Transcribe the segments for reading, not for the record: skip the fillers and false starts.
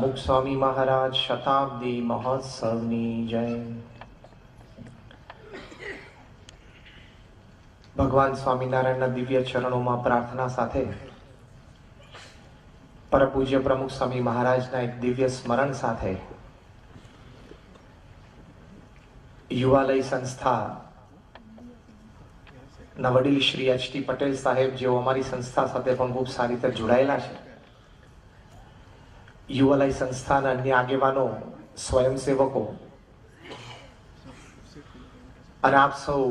પ્રમુખ સ્વામી મહારાજ શતાબ્દી મહોત્સવની જય. ભગવાન સ્વામિનારાયણના દિવ્ય ચરણોમાં પ્રાર્થના સાથે પરમ પૂજ્ય પ્રમુખ સ્વામી મહારાજના એક દિવ્ય સ્મરણ સાથે યુવાલય સંસ્થા ના વડીલ શ્રી એચ.ટી. પટેલ સાહેબ, જેઓ અમારી સંસ્થા સાથે પણ ખૂબ સારી રીતે જોડાયેલા છે, યુવાલય સંસ્થાના અન્ય આગેવાનો, સ્વયંસેવકો અને આપ સૌ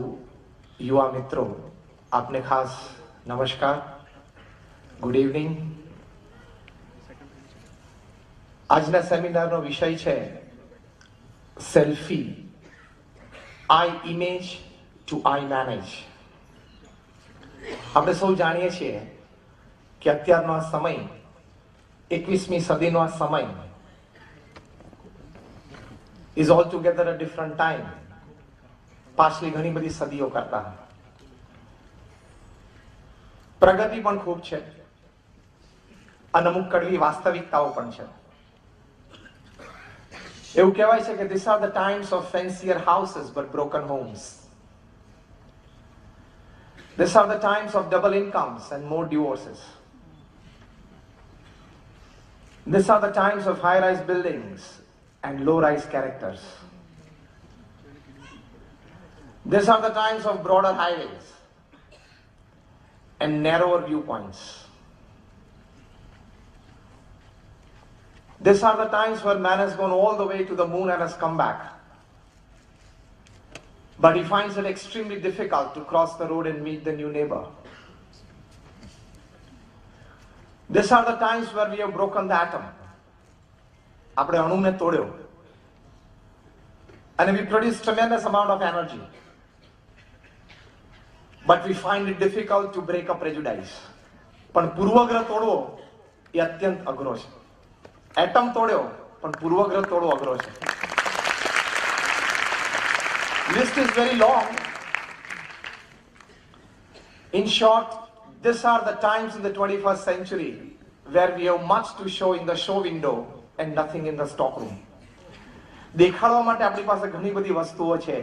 યુવા મિત્રો, આપને ખાસ નમસ્કાર, ગુડ ઇવનિંગ. આજના સેમિનારનો વિષય છે સેલ્ફી, આઈ ઇમેજ ટુ આઈ મેનેજ. આપણે સૌ જાણીએ છીએ કે અત્યારનો આ સમય, 21મી સદીનો આ સમય is all together a different time પાછલી ઘણી બધી સદીઓ કરતા. પ્રગતિ પણ ખૂબ છે અને અમુક કડવી વાસ્તવિકતાઓ પણ છે. એવું કહેવાય છે કે these are the times of fancier houses but broken homes. These are the times of double incomes and more divorces. These are the times of high-rise buildings and low-rise characters. These are the times of broader highways and narrower viewpoints. These are the times where man has gone all the way to the moon and has come back. But he finds it extremely difficult to cross the road and meet the new neighbor. These are the times where we have broken the atom. આપણે અણુને તોડ્યો and we produce tremendous amount of energy. But we find it difficult to break a prejudice. પણ પૂર્વગ્રહ તોડવો એ અત્યંત અઘરો છે. Atom તોડ્યો પણ પૂર્વગ્રહ તોડવો અઘરો છે. List is very long. In short, these are the times in the 21st century where we have much to show in the show window and nothing in the stock room. દેખાડવા માટે આપણી પાસે ઘણી બધી વસ્તુઓ છે,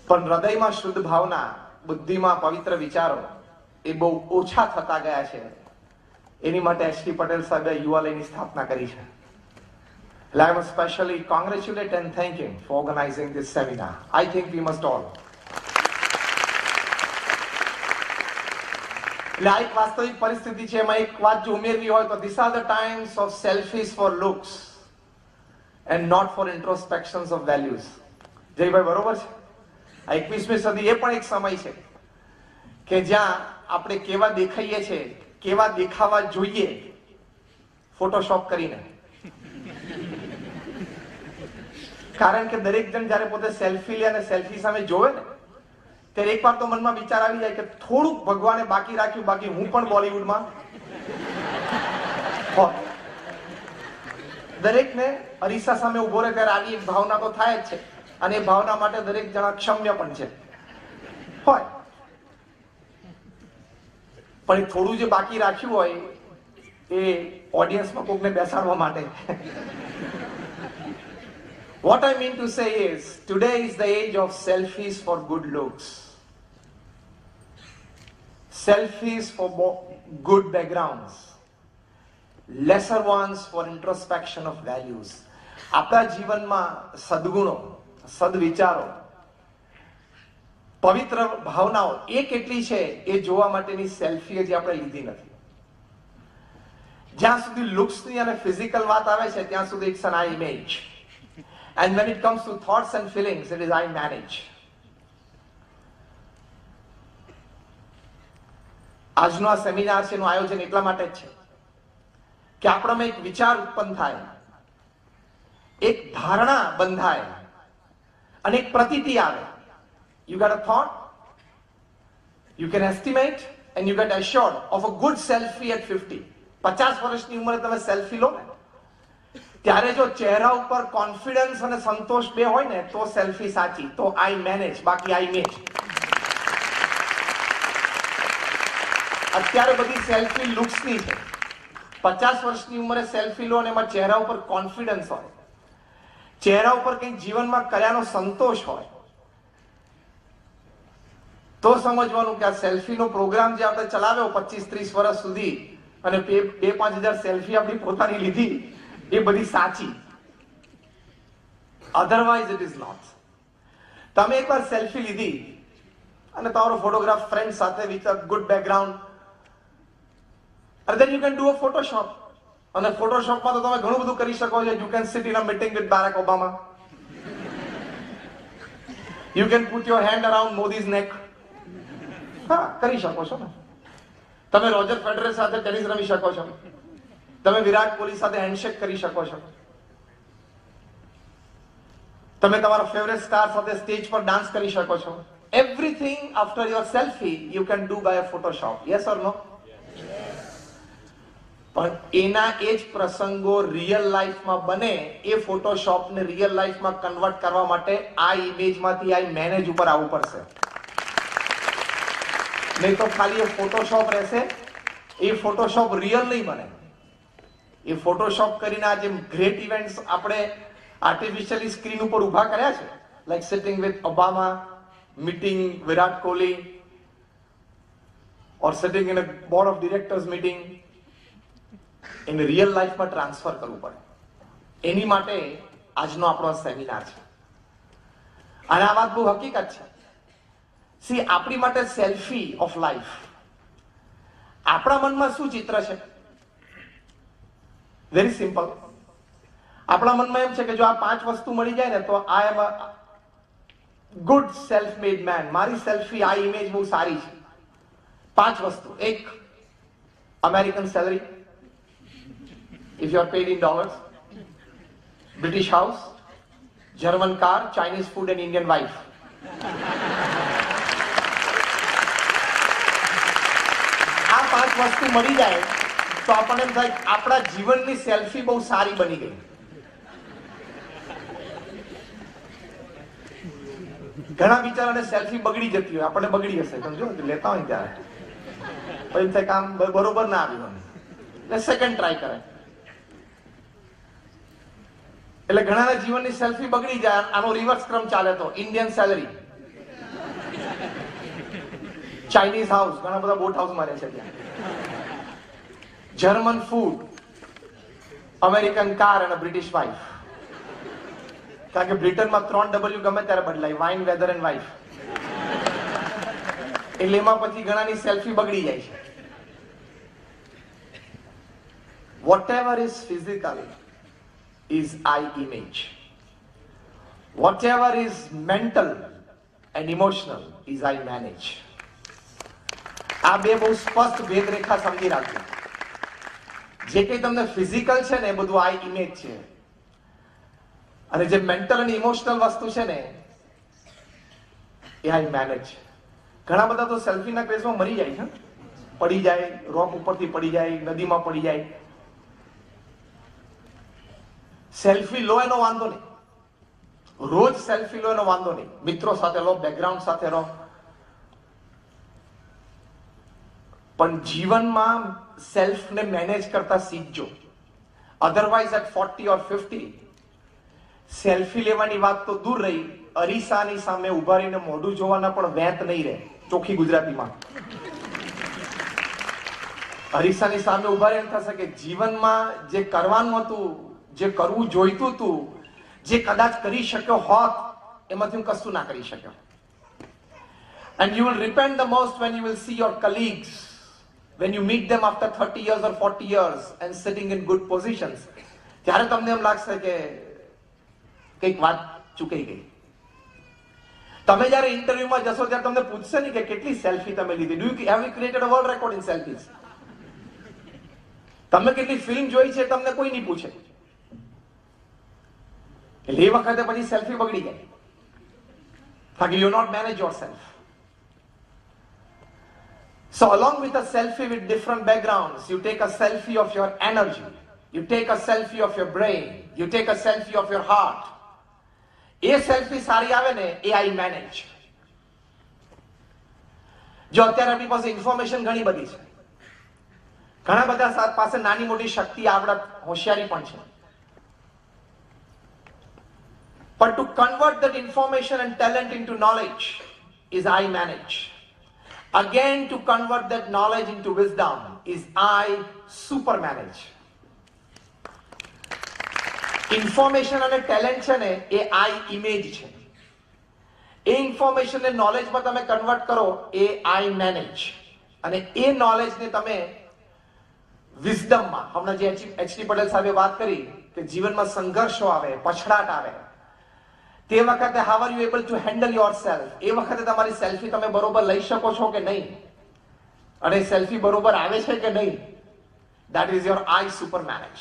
પણ હૃદયમાં શુદ્ધ ભાવના, બુદ્ધિમાં પવિત્ર વિચારો એ બહુ ઓછા થતા ગયા છે. એની માટે એચ.ટી. પટેલ સાહેબે યુવાલયની સ્થાપના કરી છે. I must specially congratulate and thank him for organizing this seminar. I think we must all. એટલે આ એક વાસ્તવિક પરિસ્થિતિ છે. એમાં એક વાત જો ઉમેરવી હોય તો these are the times of selfies for looks and not for introspections of values. Jaybhai બરોબર છે? આ 21મી સદી એ પણ એક સમય છે કે જ્યાં આપણે કેવા દેખાઈએ છીએ, કેવા દેખાવા જોઈએ, ફોટોશોપ કરીને. કારણ કે દરેક જણ જ્યારે પોતે સેલ્ફી લે અને સેલ્ફી સામે જોવે ને ત્યારે એકવાર તો મનમાં વિચાર આવી જાય કે થોડુંક ભગવાને બાકી રાખ્યું, બાકી હું પણ બોલિવૂડમાં હોત. દરેકને અરીસા સામે ઉભો રહે ત્યારે આવી એક ભાવના તો થાય જ છે, અને એ ભાવના માટે દરેક જણા ક્ષમ્ય પણ છે હોય. પણ એ થોડું જે બાકી રાખ્યું હોય એ ઓડિયન્સમાં કોકને બેસાડવા માટે. What I mean to say is, today is the age of selfies for good looks. Selfies for good backgrounds. Lesser ones for introspection of values. આપણા જીવનમાં સદગુણો, સદવિચારો, પવિત્ર ભાવનાઓ એ કેટલી છે એ જોવા માટેની સેલ્ફી હજી આપણે લીધી નથી. જ્યાં સુધી લુક્સની અને ફિઝિકલ વાત આવે છે ત્યાં સુધી it's an I image. And when it comes to thoughts and feelings, it is I manage. આજનો આ સેમિનાર છે એનું આયોજન એટલા માટે જ છે કે આપણામાં એક વિચાર ઉત્પન્ન થાય, એક ધારણા બંધાય અને એક પ્રતીતિ આવે. You got a thought, you can estimate and you get assured of a good selfie at 50. 50 વર્ષની ઉંમરે તમે સેલ્ફી લો ને ત્યારે જો ચહેરા ઉપર કોન્ફિડન્સ અને સંતોષ બે હોય ને તો સેલ્ફી સાચી, તો આઈ મેનેજ, બાકી આઈ ઇમેજ. અત્યારે બધી સેલ્ફી લુક્સની છે. 50 વર્ષની ઉંમરે સેલ્ફી લો અને એમાં ચહેરા ઉપર કોન્ફિડન્સ હોય, ચહેરા ઉપર કંઈક જીવનમાં કર્યાનો સંતોષ હોય, તો સમજવાનું કે આ સેલ્ફીનો પ્રોગ્રામ જે આપણે ચલાવ્યો 25-30 વર્ષ સુધી અને 2-5 હજાર સેલ્ફી આપણી પોતાની લીધી, એ બધી સાચી. Otherwise it is not. તમે એકવાર સેલ્ફી લીધી અને તમારો ફોટોગ્રાફ ફ્રેન્ડ સાથે with a good background, and then you can do a Photoshop. અને ફોટોશોપમાં તો તમે ઘણું બધું કરી શકો છો. You can sit in a meeting with Barack Obama. You can put your hand around Modi's neck. હા, કરી શકો છો ને. તમે રોજર ફેડરર સાથે ટેનિસ રમી શકો છો. તમે વિરાટ કોહલી સાથે હેન્ડશેક કરી શકો છો. તમે તમારા ફેવરેટ સ્ટાર સાથે સ્ટેજ પર ડાન્સ કરી શકો છો. Everything after your selfie you can do by a Photoshop. Yes or no? પણ એના એ જ પ્રસંગો રિયલ લાઈફમાં બને, એ ફોટોશોપને રિયલ લાઈફમાં કન્વર્ટ કરવા માટે આ ઇમેજમાંથી આ મેનેજ ઉપર આવવું પડશે. નહીં તો ખાલી એ ફોટોશોપ રહેશે, એ ફોટોશોપ રિયલ નહીં બને. એ ફોટોશોપ કરીને આ જે ગ્રેટ ઇવેન્ટ્સ આપણે આર્ટિફિશિયલી સ્ક્રીન ઉપર ઉભા કર્યા છે, like sitting with Obama, meeting Virat Kohli, or sitting in a board of directors meeting, એને રિયલ લાઈફમાં ટ્રાન્સફર કરવું પડે. એની માટે આજનો આપણો સેમિનાર છે. અને આ વાત બહુ હકીકત છે. સી, આપણી માટે સેલ્ફી ઓફ લાઈફ, આપણા મનમાં શું ચિત્ર છે? Very simple. આપણા મનમાં એમ છે કે જો આ 5 વસ્તુ મળી જાય ને તો I am a good self made man. મારી સેલ્ફી, આ ઇમેજ બહુ સારી છે. 5 વસ્તુ. 1, American salary, if you are paid in dollars, British house, German car, Chinese food and Indian wife. આ 5 વસ્તુ મળી જાય તો આપણને એમ થાય આપણા જીવનની સેલ્ફી બહુ સારી બની ગઈ. ઘણા બિચારાને સેલ્ફી બગડી જતી હોય, આપણને બગડી હશે સમજો, લેતા હોય ત્યારે પછી એમ થાય કામ બરોબર ના આવ્યું, એટલે સેકન્ડ ટ્રાય કરે. એટલે ઘણાના જીવનની સેલ્ફી બગડી જાય. આનો રિવર્સ ક્રમ ચાલે તો ઇન્ડિયન સેલરી, ચાઇનીઝ હાઉસ, ઘણા બધા બોટ હાઉસમાં રહે છે ત્યાં, જર્મન ફૂડ, અમેરિકન કાર અને બ્રિટિશ વાઇફ. કારણ કે બ્રિટનમાં 3 W ગમે ત્યારે બદલાય, વાઇન, વેધર એન્ડ વાઇફ. એટલે એમાં પછી ઘણાની સેલ્ફી બગડી જાય છે. Whatever is physical is eye image. Whatever is mental and emotional is eye manage. આ બે બહુ સ્પષ્ટ ભેદરેખા સમજી રાખજો. જે કંઈ તમને ફિઝિકલ છે ને એ બધું આઈ ઇમેજ છે, અને જે મેન્ટલ અને ઇમોશનલ વસ્તુ છે ને એ આઈ મેનેજ. ઘણા બધા તો સેલ્ફીના ક્રેઝમાં મરી જાય છે, પડી જાય, રોક ઉપરથી પડી જાય, નદીમાં પડી જાય. સેલ્ફી લો એનો વાંધો નહીં, રોજ સેલ્ફી લો એનો વાંધો નહીં, મિત્રો સાથે લો, બેકગ્રાઉન્ડ સાથે રહો, પણ જીવનમાં સેલ્ફને મેનેજ કરતા શીખજો. અધરવાઇઝ એટ 40 or 50 સેલ્ફી લેવાની વાત તો દૂર રહી, અરીસાની સામે ઉભા રહીને મોઢું જોવાના પણ વેત નહીં રહે. ચોખ્ખી ગુજરાતીમાં અરીસાની સામે ઉભા રહીને થશે કે જીવનમાં જે કરવાનું હતું, જે કરવું જોઈતું હતું, જે કદાચ કરી શક્યો હોત, એમાંથી હું કશું ના કરી શક્યો. And you will repent the most when you will see your colleagues, when you meet them after 30 years or 40 years and sitting in good positions. ત્યારે તમને એમ લાગશે કે કંઈક વાત ચૂકાઈ ગઈ. તમે જ્યારે ઇન્ટરવ્યુમાં જશો ત્યારે તમને પૂછશે ને કે કેટલી સેલ્ફી તમે લીધી. Do you have you created a world record in selfies? તમે કેટલી ફિલ્મ જોઈ છે તમને કોઈ નહીં પૂછે. એટલે એ વખતે પછી સેલ્ફી બગડી જાય, કારણ કે you not manage your self. So along with a selfie with different backgrounds, you take a selfie of your energy, you take a selfie of your brain, you take a selfie of your heart. A selfie સારી આવે ને એ આઈ manage. જો અત્યારે આપણી પાસે information ઘણી બધી છે, ઘણા બધા પાસે નાની મોટી શક્તિ, આવડત, હોશિયારી પણ છે. But to convert that information and talent into knowledge is I manage. Again, to convert that knowledge into wisdom is I super manage. Information અને ટેલેન્ટ છે ને એ આઈ ઇમેજ છે. એ ઇન્ફોર્મેશન ને નોલેજમાં તમે કન્વર્ટ કરો એ આઈ મેનેજ. અને એ નોલેજને તમે વિઝડમમાં, હમણાં જે એચ.ડી. પટેલ સાહેબે વાત કરી કે જીવનમાં સંઘર્ષો આવે, પછડાટ આવે, તે વખતે how are you able to handle yourself, એ વખતે તમારી સેલ્ફી તમે બરોબર લઈ શકો છો કે નહીં, અને સેલ્ફી બરોબર આવે છે કે નહીં, that is your I super manage.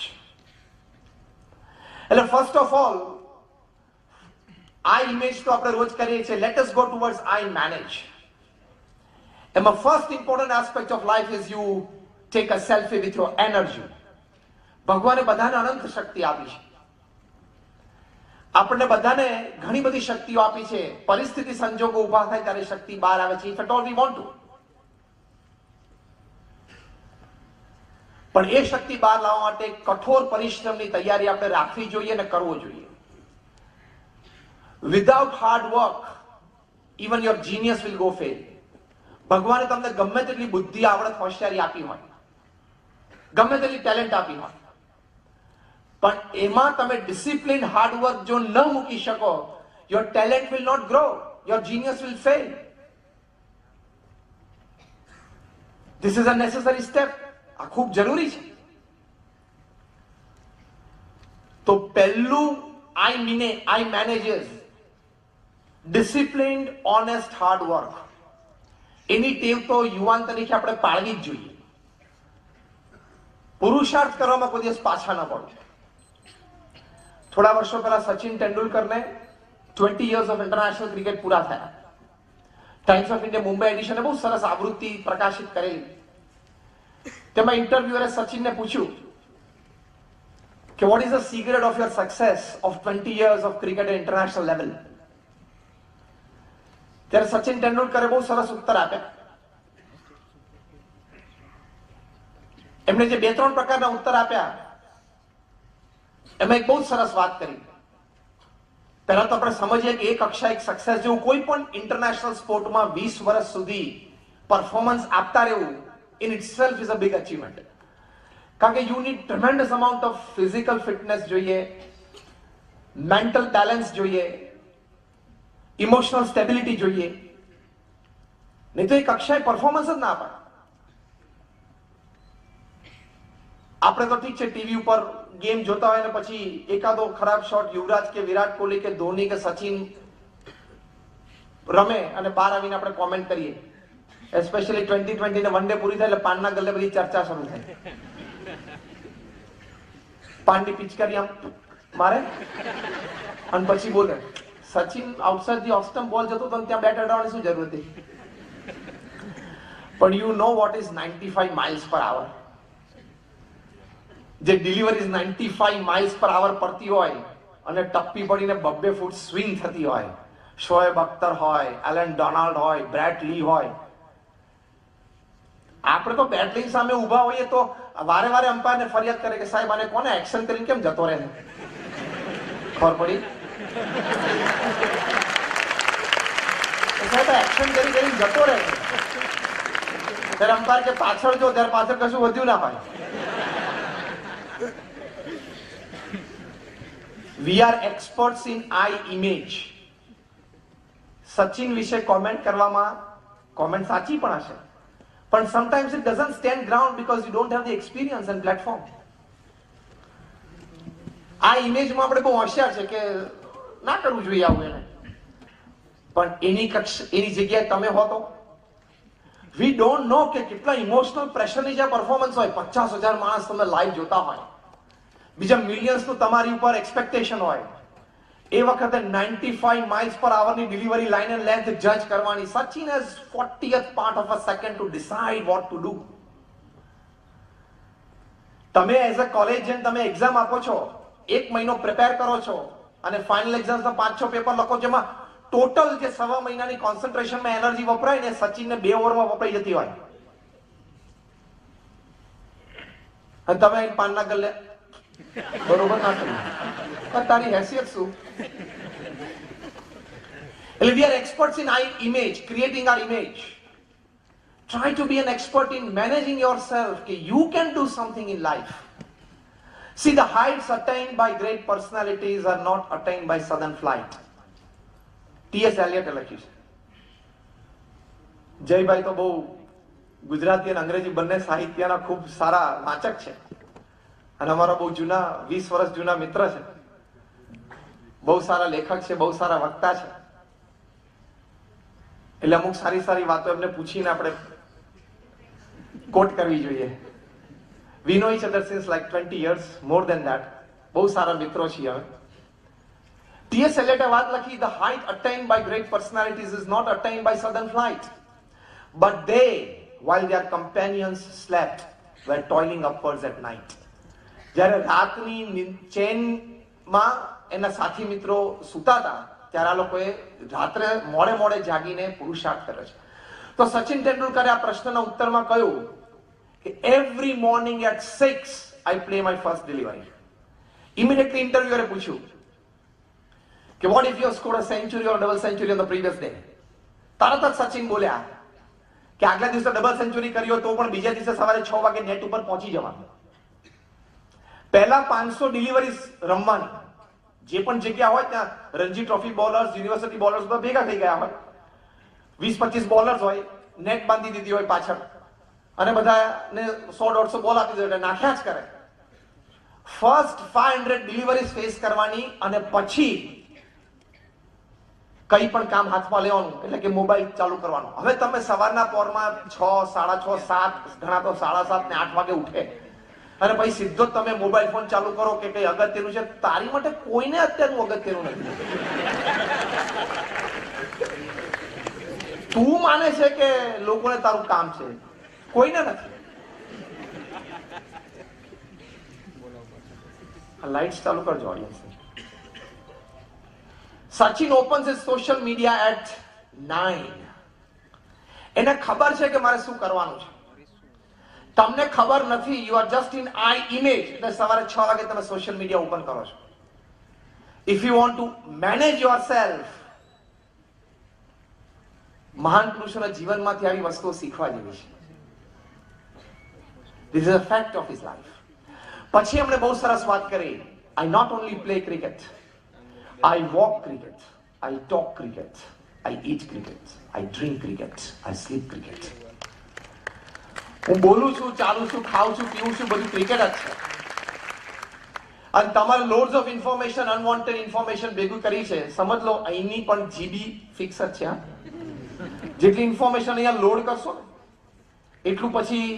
એટલે first of all I image તો આપણે રોજ કરીએ છીએ. Let us go towards I manage. એમાં first important aspect of life is you take a selfie with your energy. ભગવાને બધાને અનંત શક્તિ આપી છે. આપણને બધાને ઘણી બધી શક્તિઓ આપી છે. પરિસ્થિતિ સંજોગો ઉભા થાય ત્યારે શક્તિ બહાર આવે છે, if at all we want to. પણ એ શક્તિ બહાર લાવવા માટે કઠોર પરિશ્રમની તૈયારી આપણે રાખવી જોઈએ અને કરવો જોઈએ. Without hard work even your genius will go fail. ભગવાને તમને ગમે તેટલી બુદ્ધિ, આવડત, હોશિયારી આપી હોય, ગમે તેટલી ટેલેન્ટ આપી હોય, પણ એમાં તમે ડિસિપ્લિન, હાર્ડવર્ક જો ન મૂકી શકો, your talent will not grow, your genius will fail. This is a necessary step. આ ખૂબ જરૂરી છે. તો પહેલું I managers disciplined, honest, hard work. એની ટેવ તો યુવાન તરીકે આપણે પાળવી જ જોઈએ. પુરુષાર્થ કરવામાં કોઈ દિવસ પાછા ન પડો. થોડા વર્ષો પહેલા સચિન તેંડુલકરને 20 years ઓફ ઇન્ટરનેશનલ ક્રિકેટ પૂરા થયા. ટાઈમ્સ ઓફ ઇન્ડિયા મુંબઈ એડિશને બહુ સરસ આવૃત્તિ પ્રકાશિત કરેલી. તેમાં ઇન્ટરવ્યુઅરે સચિનને પૂછ્યું કે what is the secret of your success of 20 years of cricket at international level. ત્યારે સચિન તેંડુલકરે બહુ સરસ ઉત્તર આપ્યા. એમણે જે 2-3 પ્રકારના ઉત્તર આપ્યા એમાં એક બહુ સરસ વાત કરી. પહેલા તો આપણે સમજીએ કે એક કક્ષા, એક સક્સેસ જેવું કોઈ પણ ઇન્ટરનેશનલ સ્પોર્ટમાં 20 વર્ષ સુધી પરફોર્મન્સ આપતા રહેવું in itself is a big achievement. કારણ કે you need tremendous amount of physical fitness જોઈએ, મેન્ટલ બેલેન્સ જોઈએ, ઇમોશનલ સ્ટેબિલિટી જોઈએ. નહીં તો એ કક્ષાએ પરફોર્મન્સ જ ના અપાય. આપણે તો ઠીક છે, ટીવી ઉપર ગેમ જોતા હોય ને પછી એકાદો ખરાબ શોટ યુવરાજ કે વિરાટ કોહલી કે ધોની કે સચિન રમે અને બહાર આવીને આપણે કોમેન્ટ કરીએ. એસ્પેશિયલી 2020 ને વન ડે પૂરી થાય એટલે પાનના ગલ્લે બધી ચર્ચા શરૂ થાય. પાનની પિચકારી આમ મારે અને પછી બોલે Sachin outside the of stump બોલ જતો તો ત્યાં બેટ અડાવવાની શું જરૂર હતી. પણ you know what is 95 miles per hour. જે ડિલિવરીઝ 95 miles per hour પડતી હોય અને ટપ્પી પડીને 2 ફૂટ સ્વિંગ થતી હોય, શોએબ અખ્તર હોય, એલન ડોનાલ્ડ હોય, બ્રેટ લી હોય, આપણે તો બેટલિંગ સામે ઊભા હોઈએ તો વારે વારે અમ્પાયરને ફરિયાદ કરે કે સાહેબ આને કોને એક્શન કરીને કેમ જતો રહે. ખબર પડી સાહેબ એક્શન કરીને જતો રહે. ત્યારે અમ્પાયર કે પાછળ જો, ત્યારે પાછળ કશું વધ્યું ના હોય. We are experts in eye image. Sachin વિશે કોમેન્ટ કરવામાં કોમેન્ટ સાચી પણ હશે, પણ sometimes it doesn't stand ground because you don't have the experience and platform. આ ઇમેજમાં આપણે બહુ હોશિયાર છે કે ના કરવું જોઈએ આવું એને, પણ એની જગ્યાએ તમે હો તો we don't know કે કેટલા ઇમોશનલ પ્રેશરની જે પરફોર્મન્સ હોય. 50,000 માણસ તમે લાઈવ જોતા હોય, બીજા મિલિયન્સનું તમારી ઉપર એક્સપેક્ટેશન હોય, એ વખતે 95 miles per hour ની ડિલિવરી લાઇન એન્ડ લેન્થ જજ કરવાની. Sachin has 40th part of a second to decide what to do. તમે એઝ અ કોલેજિયન તમે એક્ઝામ આપો છો, 1 મહિનો પ્રિપેર કરો છો અને ફાઇનલ એક્ઝામ્સના 5-6 પેપર લખો, જેમાં ટોટલ જે 1.5 મહિનાની કોન્સન્ટ્રેશનમાં એનર્જી વપરાય ને સચિનને 2 ઓવરમાં વપરાઈ જતી હોય. અને તમે પાનના ગલ્લે બરોબર ના કર્યું, પણ તારી હેસિયત શું? એટલે we are experts in image, creating our image. Try to be an expert in managing yourself. You can do something in life. See, the heights attained by great personalities are not attained by sudden flight. T.S. Eliot લખ્યું છે. જયભાઈ તો બહુ ગુજરાતી અને અંગ્રેજી બંને સાહિત્યના ખૂબ સારા વાચક છે અને અમારા બહુ જૂના 20 વર્ષ જૂના મિત્ર છે. બહુ સારા લેખક છે, બહુ સારા વક્તા છે. એટલે અમુક સારી સારી વાતો એમને પૂછીને આપણે કોટ કરવી જોઈએ. We know each other since like 20 years, more than that. બહુ સારા મિત્રો છીએ હવે. T.S. Eliot વાત લખી, the height attained by great personalities is not attained by sudden flight, but they, while their companions slept, were toiling upwards at night. જ્યારે રાતની ચેનમાં એના સાથી મિત્રો સૂતા હતા ત્યારે આ લોકોએ રાત્રે મોડે મોડે જાગીને પુરુષાર્થ કર્યો છે. તો સચિન તેંડુલકરે આ પ્રશ્નના ઉત્તરમાં કહ્યું કે every morning at 6 I play my first delivery. Immediately interviewer પૂછ્યું કે what if you have scored a century or a double century on the previous day? તરત જ સચિન બોલ્યા કે આગલા દિવસે ડબલ સેન્ચુરી કર્યો તો પણ બીજા દિવસે સવારે 6 વાગે નેટ ઉપર પહોંચી જવાનું. પહેલા 500 ડિલિવરીઝ રમવાની, જે પણ જગ્યા હોય ત્યાં Ranji trophy bowlers, university bowlers બધા ભેગા થઈ ગયા હોય, 20-25 બોલર્સ હોય, નેટ બાંધી દીધી હોય પાછળ અને બધાને 100-150 બોલ આપી દે એટલે નાખ્યા જ કરે. ફર્સ્ટ 500 ડિલિવરીઝ ફેસ કરવાની અને પછી કઈ પણ કામ હાથમાં લેવાનું એટલે કે મોબાઈલ ચાલુ કરવાનો. હવે તમે સવારના પોરમાં 6, 6:30, 7, ઘણા તો 7:30 ને 8 વાગે ઉઠે અને પછી સીધો તમે મોબાઈલ ફોન ચાલુ કરો કે કઈ અગત્યનું છે. તારી માટે કોઈને અત્યારનું અગત્યનું નથી. તું માને છે કે લોકોને તારું કામ છે, કોઈને નથી. લાઇટ્સ ચાલુ કરજો audience. Sachin opens his social media at 9. એને ખબર છે કે મારે શું કરવાનું છે. તમને ખબર નથી. You are just in eye image. એટલે સવારે 6 વાગે તમે સોશિયલ મીડિયા ઓપન કરો છો. If you want to manage yourself, મહાન પુરુષોના જીવનમાંથી આવી વસ્તુઓ શીખવા જેવી છે. This is a fact of his life. પછી એમણે બહુ સરસ વાત કરી. I not only play cricket, I walk cricket, I talk cricket, I eat cricket, I drink cricket, I sleep cricket. હું બોલું છું, ચાલું છું, ખાઉં છું, પીવું છું, બધું ક્રિકેટ જ છે. અને તમારે loads of information, unwanted information ભેગું કરી છે. સમજ લો અહીંની પણ જીબી ફિક્સ જ છે. જેટલી ઇન્ફોર્મેશન અહીંયા લોડ કરશો ને એટલું પછી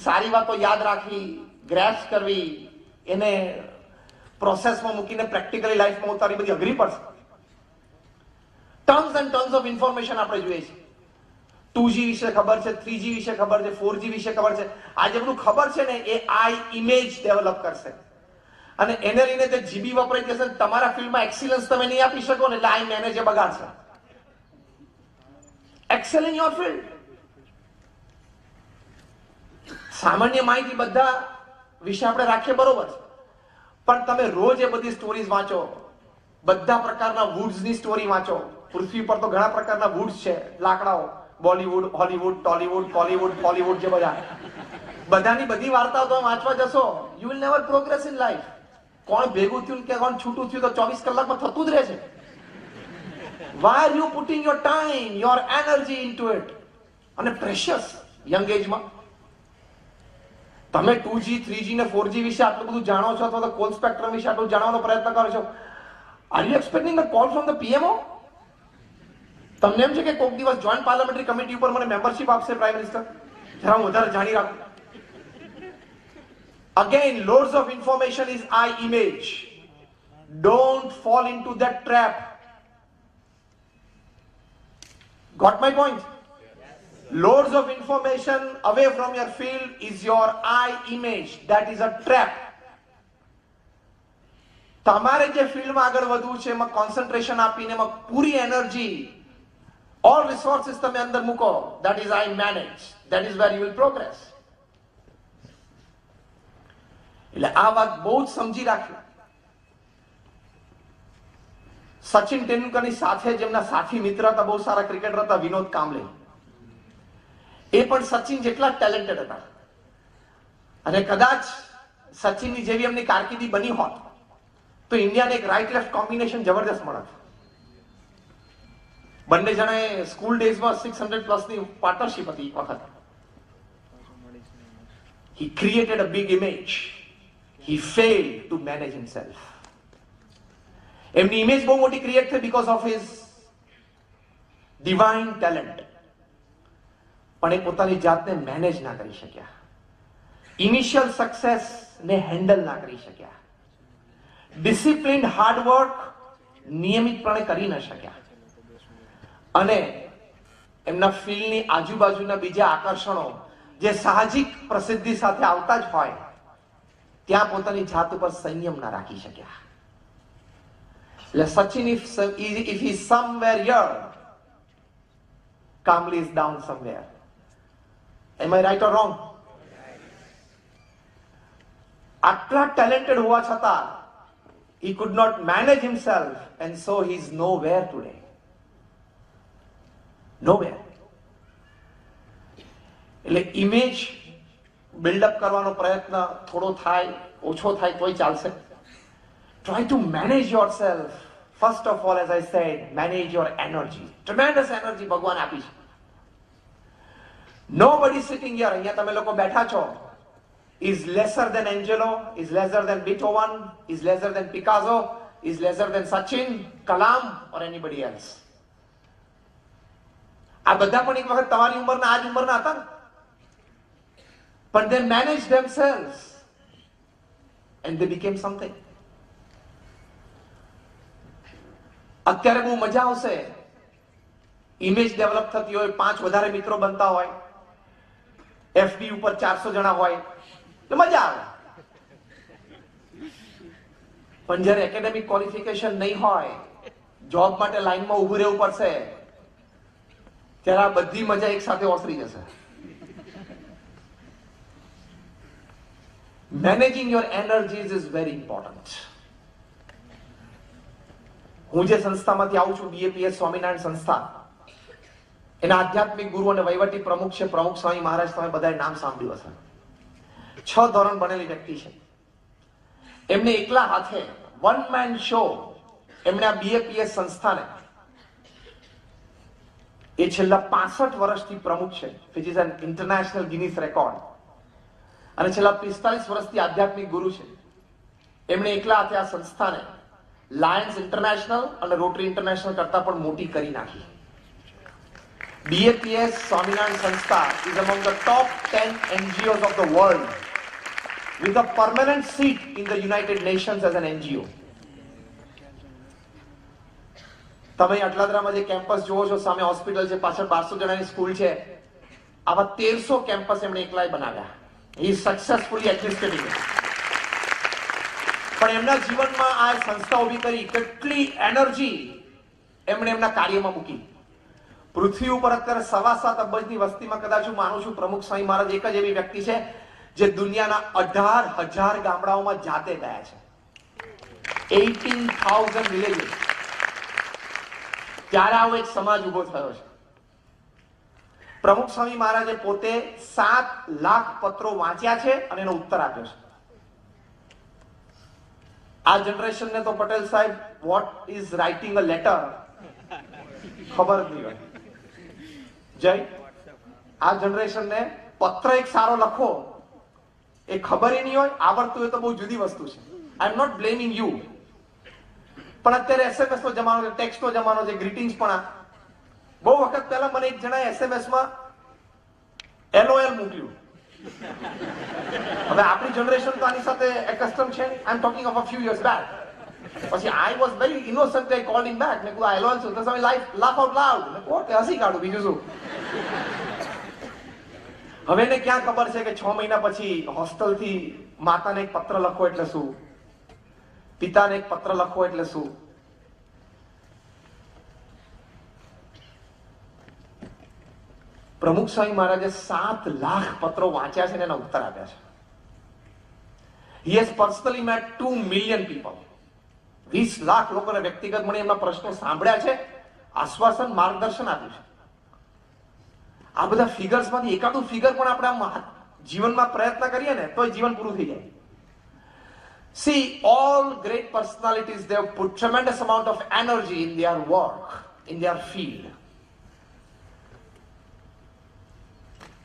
સારી વાતો યાદ રાખવી, ગ્રેસ્પ કરવી, એને પ્રોસેસમાં મૂકીને પ્રેક્ટિકલી લાઈફમાં ઉતારી બધી અઘરી પડશે. Tons and tons of information આપણે જોઈએ છે. 2G વિશે ખબર છે, 3G વિશે ખબર છે, 4G વિશે ખબર છે. આ જે બધું ખબર છે ને એ આઈ ઇમેજ ડેવલપ કરશે અને એને લઈને જે જીબી વપરાઈ જશે. તમારા ફિલ્ડમાં એક્સિલન્સ તમે નહીં આપી શકો ને એટલે આઈ મેનેજ બગાડશે. Excel in your field. સામાન્ય માહિતી બધા વિશે આપણે રાખીએ બરોબર છે, પણ તમે રોજ એ બધી સ્ટોરીઝ વાંચો, બધા પ્રકારના વુડ્સની સ્ટોરી વાંચો. પૃથ્વી પર તો ઘણા પ્રકારના વુડ્સ છે, લાકડાઓ. બોલીવુડ, હોલીવુડ, ટોલીવુડ, કોલીવુડ, બોલીવુડ, જે બધાની બધી વાર્તાઓ તમે વાંચવા જશો, you will never progress in life. કોણ ભેગું થયું કે કોણ છૂટું થયું તો 24 કલાકમાં થતું જ રહે છે. Why are you putting your time, your energy into it? અને પ્રેશિયસ યંગ એજમાં તમે 2G, 3G ને 4G વિશે આટલું બધું જાણો છો અથવા તો કોલ સ્પેક્ટ્રમ વિશે આટલું જાણવાનો પ્રયત્ન કરો છો. Are you expecting a call from the PMO? તમને એમ છે કે કોઈક દિવસ જોઈન્ટ પાર્લામેન્ટરી કમિટી ઉપર મને મેમ્બરશિપ આપશે પ્રાઇમ મિનિસ્ટર? જરા હું વધારે જાણી રાખું. Again, loads of information is eye image. Don't fall into that trap. Got my point? Loads of information away from your field is your eye image. That is a trap. તમારે જે ફિલ્ડમાં આગળ વધવું છે એમાં કોન્સન્ટ્રેશન આપીને એમાં પૂરી energy, all resources તમે અંદર મૂકો. That is I manage. That is where you will progress. એટલે આ વાત બહુ જ સમજી રાખી. સચિન તેંડુલકરની સાથે જેમના સાથી મિત્ર હતા, બહુ સારા ક્રિકેટર હતા, વિનોદ કાંબલે, એ પણ સચિન જેટલા ટેલેન્ટેડ હતા. અને કદાચ સચિનની જેવી એમની કારકિર્દી બની હોત તો ઇન્ડિયાને એક રાઈટ લેફ્ટ કોમ્બિનેશન જબરદસ્ત મળત. બંને જણાએ સ્કૂલ ડેઝમાં 600+ ની પાર્ટનરશિપ હતી એક વખત. He created a big image. He failed to manage himself. એમની ઇમેજ બહુ મોટી ક્રિએટ થઈ because of his divine talent. પણ એ પોતાની જાતને મેનેજ ના કરી શક્યા. ઇનિશિયલ સક્સેસ ને હેન્ડલ ના કરી શક્યા. ડિસિપ્લિન્ડ હાર્ડવર્ક નિયમિતપણે કરી ન શક્યા. અને એમના ફિલ્ડની આજુબાજુના બીજા આકર્ષણો જે સાહજિક પ્રસિદ્ધિ સાથે આવતા જ હોય ત્યાં પોતાની જાત ઉપર સંયમ ના રાખી શક્યા. એટલે Sachin if he is somewhere here, Kambli is down somewhere. Am I right or wrong? આટલા ટેલેન્ટેડ હોવા છતાં he could not manage himself and so he is nowhere today. Nowhere. એટલે ઇમેજ બિલ્ડઅપ કરવાનો પ્રયત્ન થોડો થાય, ઓછો થાય તોય ચાલશે. Try to manage yourself. First of all, as I said, manage your energy. Tremendous energy ભગવાન આપી છે. Nobody sitting here, અહીંયા તમે લોકો બેઠા છો, is lesser than Angelo, is lesser than Beethoven, is lesser than Picasso, is lesser than Sachin, Kalam or anybody else. આ બધા પણ એક વખત તમારી ઉંમરના આ જ ઉંમરના હતા ને, but they managed themselves and they became something. અત્યારે બહુ મજા આવશે, ઇમેજ ડેવલપ થતી હોય, 5 વધારે મિત્રો બનતા હોય, FB ઉપર 400 જણા હોય, તો મજા આવે. પણ જ્યારે એકેડેમિક ક્વોલિફિકેશન નહીં હોય, જોબ માટે લાઈનમાં ઊભું રહેવું પડશે, ત્યારે આ બધી મજા એક સાથે ઓસરી જશે. Managing your energies is very important. હું જે સંસ્થામાંથી આવું છું, BAPS સ્વામિનારાયણ સંસ્થા, એના આધ્યાત્મિક ગુરુ અને વહીવટી પ્રમુખ છે પ્રમુખ સ્વામી મહારાજ. તમે બધાએ નામ સાંભળ્યું હશે. 6 ધોરણ ભણેલી વ્યક્તિ છે. એમને એકલા હાથે વન મેન શો એમણે આ BAPS સંસ્થાને, એ છેલ્લા 65 વર્ષથી પ્રમુખ છે, which is an international Guinness record. અને છેલ્લા 45 વર્ષથી આધ્યાત્મિક ગુરુ છે. એમણે એકલા હાથે આ સંસ્થાને લાયન્સ ઇન્ટરનેશનલ અને રોટરી ઇન્ટરનેશનલ કરતા પણ મોટી કરી નાખી. BAPS સ્વામિનારાયણ સંસ્થા is among the top 10 NGOs of the world with a permanent seat in the United Nations as an NGO. તમે અટલાદરામાં જે કેમ્પસ જોવો છો, સામે હોસ્પિટલ છે, પાછળ 1200 જણાની સ્કૂલ છે, આવા 1300 કેમ્પસ એમણે એકલાય બનાવ્યા. He is successfully administrating it. પણ એમના જીવનમાં આ સંસ્થા ઊભી કરી, કેટલી એનર્જી એમણે એમના કાર્યમાં મૂકી. પૃથ્વી ઉપર અત્યારે 7.25 અબજની વસ્તીમાં કદાચ હું માનું છું પ્રમુખ સ્વામી મહારાજ એક જ એવી વ્યક્તિ છે જે દુનિયાના 18,000 ગામડાઓમાં જાતે ગયા છે. 18,000 વિલેજીસ. ત્યારે આવો એક સમાજ ઉભો થયો છે. પ્રમુખ સ્વામી મહારાજે પોતે 7 લાખ પત્રો વાંચ્યા છે અને એનો ઉત્તર આપ્યો છે. આ જનરેશનને તો પટેલ સાહેબ what is writing a letter ખબર જ નહીં હોય. જય, આ જનરેશનને પત્ર એક સારો લખો એ ખબર નહીં હોય, આવડતું હોય તો બહુ જુદી વસ્તુ છે. I am not blaming you. પણ અત્યારે SMS નો જમાનો છે, ટેક્સ્ટ નો જમાનો છે, ગ્રીટિંગ્સ પણ. બહુ વખત પહેલા મને એક જણાએ SMS માં LOL મોકલ્યું. હવે આપણી જનરેશન તો આની સાથે એકસ્ટમ છે. I am talking of a few years back. પછી I was very innocent. I called him back. મેં કીધું LOL શું? તો તમે લાફ આઉટ લાઉડ. મેં કહો કે હસી કાઢું, બીજું શું. હવે એને ક્યાં ખબર છે કે 6 મહિના પછી હોસ્ટેલથી માતાને એક પત્ર લખો એટલે શું, પિતાને એક પત્ર લખો એટલે શું. પ્રમુખ સ્વામી મહારાજે 7 લાખ પત્રો વાંચ્યા છે અને એના ઉત્તર આપ્યા છે. He has personally met 2 million people. 20 lakh લોકોને વ્યક્તિગત મળી એમના પ્રશ્નો સાંભળ્યા છે, આશ્વાસન, માર્ગદર્શન આપ્યું છે. આ બધા ફિગર્સમાંથી એકાદું ફિગર પણ આપણે આમ જીવનમાં પ્રયત્ન કરીએ ને તો જીવન પૂરું થઈ જાય. See, all great personalities, they have put tremendous amount of energy in their work, in their field.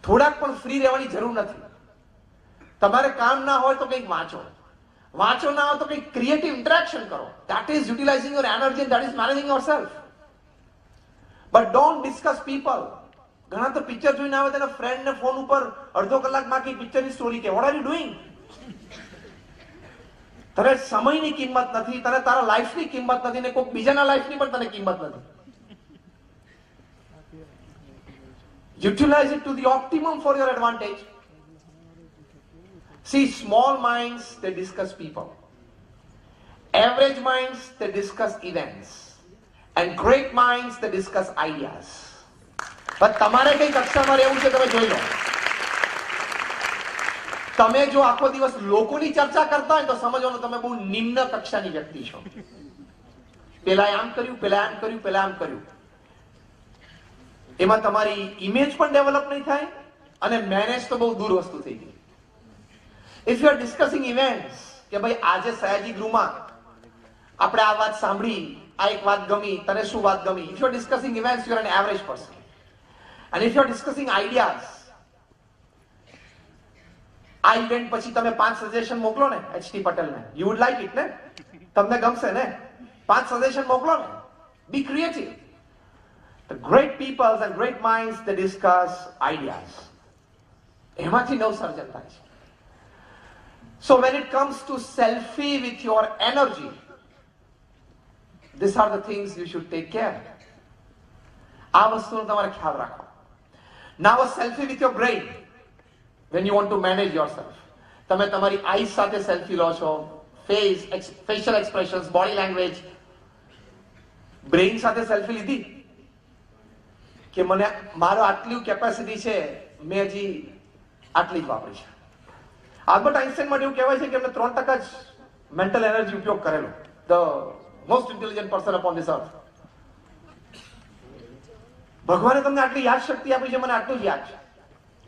થોડાક પણ ફ્રી રહેવાની જરૂર નથી. તમારે કામ ના હોય તો કંઈક વાંચો, વાંચો ના હોય તો કંઈક ક્રિએટિવ ઇન્ટરેક્શન કરો. That is utilizing your energy and that is managing yourself. But don't discuss people. ઘણા તો પિક્ચર જોઈને આવે તેના ફ્રેન્ડ ને ફોન ઉપર અડધો કલાકમાં કઈ પિક્ચરની સ્ટોરી કે what are you doing? તને સમયની કિંમત નથી, તને તારા લાઈફની કિંમત નથી ને કોઈ બીજાના લાઈફની પણ તને કિંમત નથી. Utilize it to the optimum for your advantage. See, small minds, they discuss people. Average minds, they discuss events. And great minds, they discuss ideas. પણ તમારે કઈ કક્ષામાં રહેવું છે તમે જોઈ લો. તમે જો આખો દિવસ લોકોની ચર્ચા કરતા હોય તો સમજવાનું તમે બહુ નિમ્ન કક્ષાની વ્યક્તિ છો. પેલા આમ કર્યું, પેલા આમ કર્યું, પેલા આમ કર્યું. એમાં તમારી ઇમેજ પણ ડેવલપ નહીં થાય અને મેનેજ તો બહુ દૂર વસ્તુ થઈ ગઈ. If you are discussing events કે ભાઈ આજે સયાજી ગૃહમાં આપણે આ વાત સાંભળી, આ એક વાત ગમી, તને શું વાત ગમી. If you are discussing events, you are an average person. And if you are discussing ideas, આ ઇવેન્ટ પછી તમે 5 સજેશન મોકલો ને એચટી પટેલને, you would like it ને, તમને ગમશે ને, 5 સજેશન મોકલો ને. Be creative. The great people and great minds, they discuss ideas. એમાંથી નવસર્જન થાય છે. So when it comes to selfie with your energy, these are the things you should take care. આ વસ્તુનો તમારે ખ્યાલ રાખો. Now a selfie with your brain when you want to manage yourself. તમે તમારી આઈઝ સાથે સેલ્ફી લો છો, facial expressions, body language. Brain સાથે સેલ્ફી લીધી કે મને મારો આટલી કેપેસિટી છે, મેં હજી આટલી જ વાપરી છે. આલ્બર્ટ આઇન્સ્ટાઈન માટે એવું કહેવાય છે કે એમને 3% જ મેન્ટલ એનર્જી ઉપયોગ કરેલો. The most intelligent person upon this અર્થ. ભગવાને તમને આટલી યાદ શક્તિ આપી છે, મને આટલું જ યાદ છે.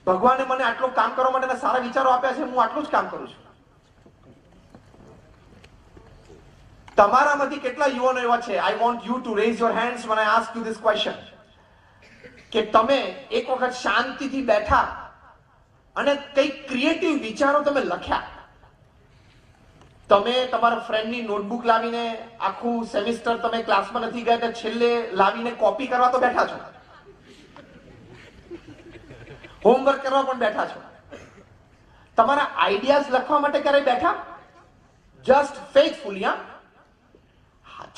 ભગવાને મને આટલું કામ કરવા માટે સારા વિચારો આપ્યા છે, હું આટલું જ કામ કરું છું. તમારામાંથી કેટલા યુવાનો એવા છે, I want you to raise your hands when I ask you this question, કે તમે એક વખત શાંતિથી બેઠા અને કઈક ક્રિએટિવ વિચારો તમે લખ્યા. તમે તમારા ફ્રેન્ડની નોટબુક લાવીને આખું સેમિસ્ટર તમે ક્લાસમાં નથી ગયા તો છેલ્લે લાવીને કોપી કરવા તો બેઠા છો, હોમવર્ક કરવા પણ બેઠા છો. તમારા આઈડિયાઝ લખવા માટે ક્યારે બેઠા? Just faithfully.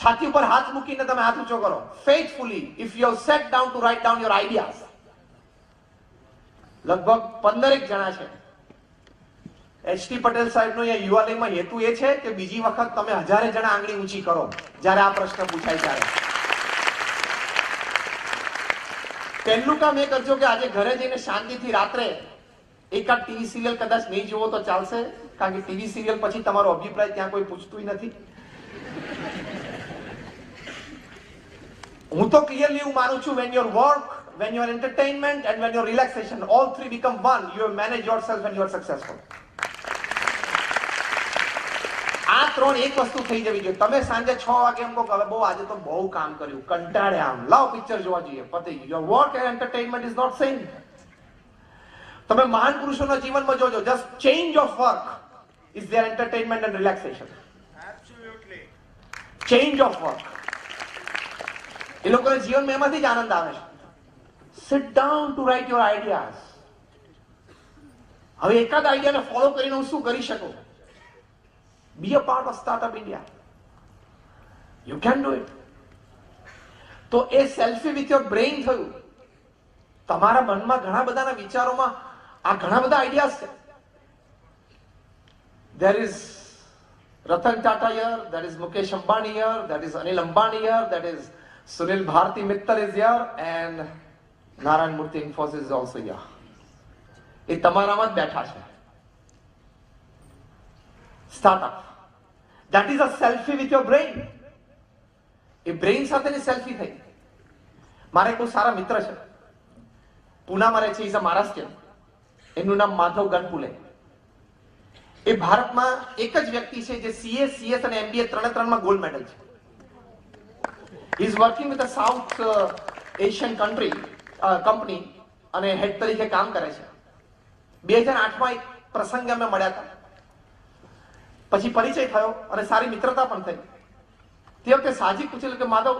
છાતી ઉપર હાથ મૂકીને તમે હાથ ઊંચો કરો. Faithfully if you have set down to write down your ideas. લગભગ 15 જણા છે. એચટી પટેલ સાહેબનો અહીંયા યુવાલયમાં હેતુ એ છે કે બીજી વખત તમે 1000 જણા આંગળી ઊંચી કરો જ્યારે આ પ્રશ્ન પૂછાય ત્યારે. પહેલું કામ એ કરજો કે આજે ઘરે જઈને શાંતિથી રાત્રે એકાદ ટીવી સિરિયલ કદાચ નહીં જોવો તો ચાલશે, કારણ કે ટીવી સિરિયલ પછી તમારો અભિપ્રાય ત્યાં કોઈ પૂછતું નથી. હું તો ક્લિયરલી એવું માનું છું, when your work, when your entertainment and when your relaxation, all three become one, you have managed yourself and you are successful. આ 3 એક વસ્તુ થઈ જવી જોઈએ. તમે સાંજે 6 વાગે એમ કહો કે હવે બહુ આજે તો બહુ કામ કર્યું, કંટાળ્યા, આમ લાવ પિક્ચર જોવા જઈએ, પતી ગયું. Your work and entertainment is not same. તમે મહાન પુરુષોના જીવનમાં જોજો, just change of work is their entertainment and relaxation. Absolutely. Change of work. એ લોકોના જીવનમાં એમાંથી જ આનંદ આવે છે. Sit down to write your ideas. હવે એકાદ આઈડિયાને ફોલો કરીને હું શું કરી શકું? Be a part of Startup India. You can do it. તો એ સેલ્ફી વિથ યોર બ્રેઇન થયું. તમારા મનમાં ઘણા બધાના વિચારોમાં આ ઘણા બધા આઈડિયાઝ છે. There is Ratan Tata here, there is Mukesh Ambani here, there is Anil Ambani here, there is Sunil Bharti Mittal is here, and Narayan Murthy Infosys is also here. એ તમારામાં જ બેઠા છે. Startup. That is a selfie with your brain. A brain સાથેની selfie થઈ. મારે કોઈ સારા મિત્ર છે, પુનામાં રહે છે, ઇઝ અ મહારાષ્ટ્રીયન. એમનું નામ માધવ ગણપુલે. એ ભારતમાં એક જ વ્યક્તિ છે જે સીએ, સીએસ અને એમબીએ ત્રણમાં ગોલ્ડ મેડલ છે. હી is working with a south Asian company અને હેડ તરીકે કામ કરે છે. 2008માં એક પ્રસંગે અમે મળ્યા હતા, પછી પરિચય થયો અને સારી મિત્રતા પણ થઈ. તે વખતે સાજી પૂછેલું કે માધવ,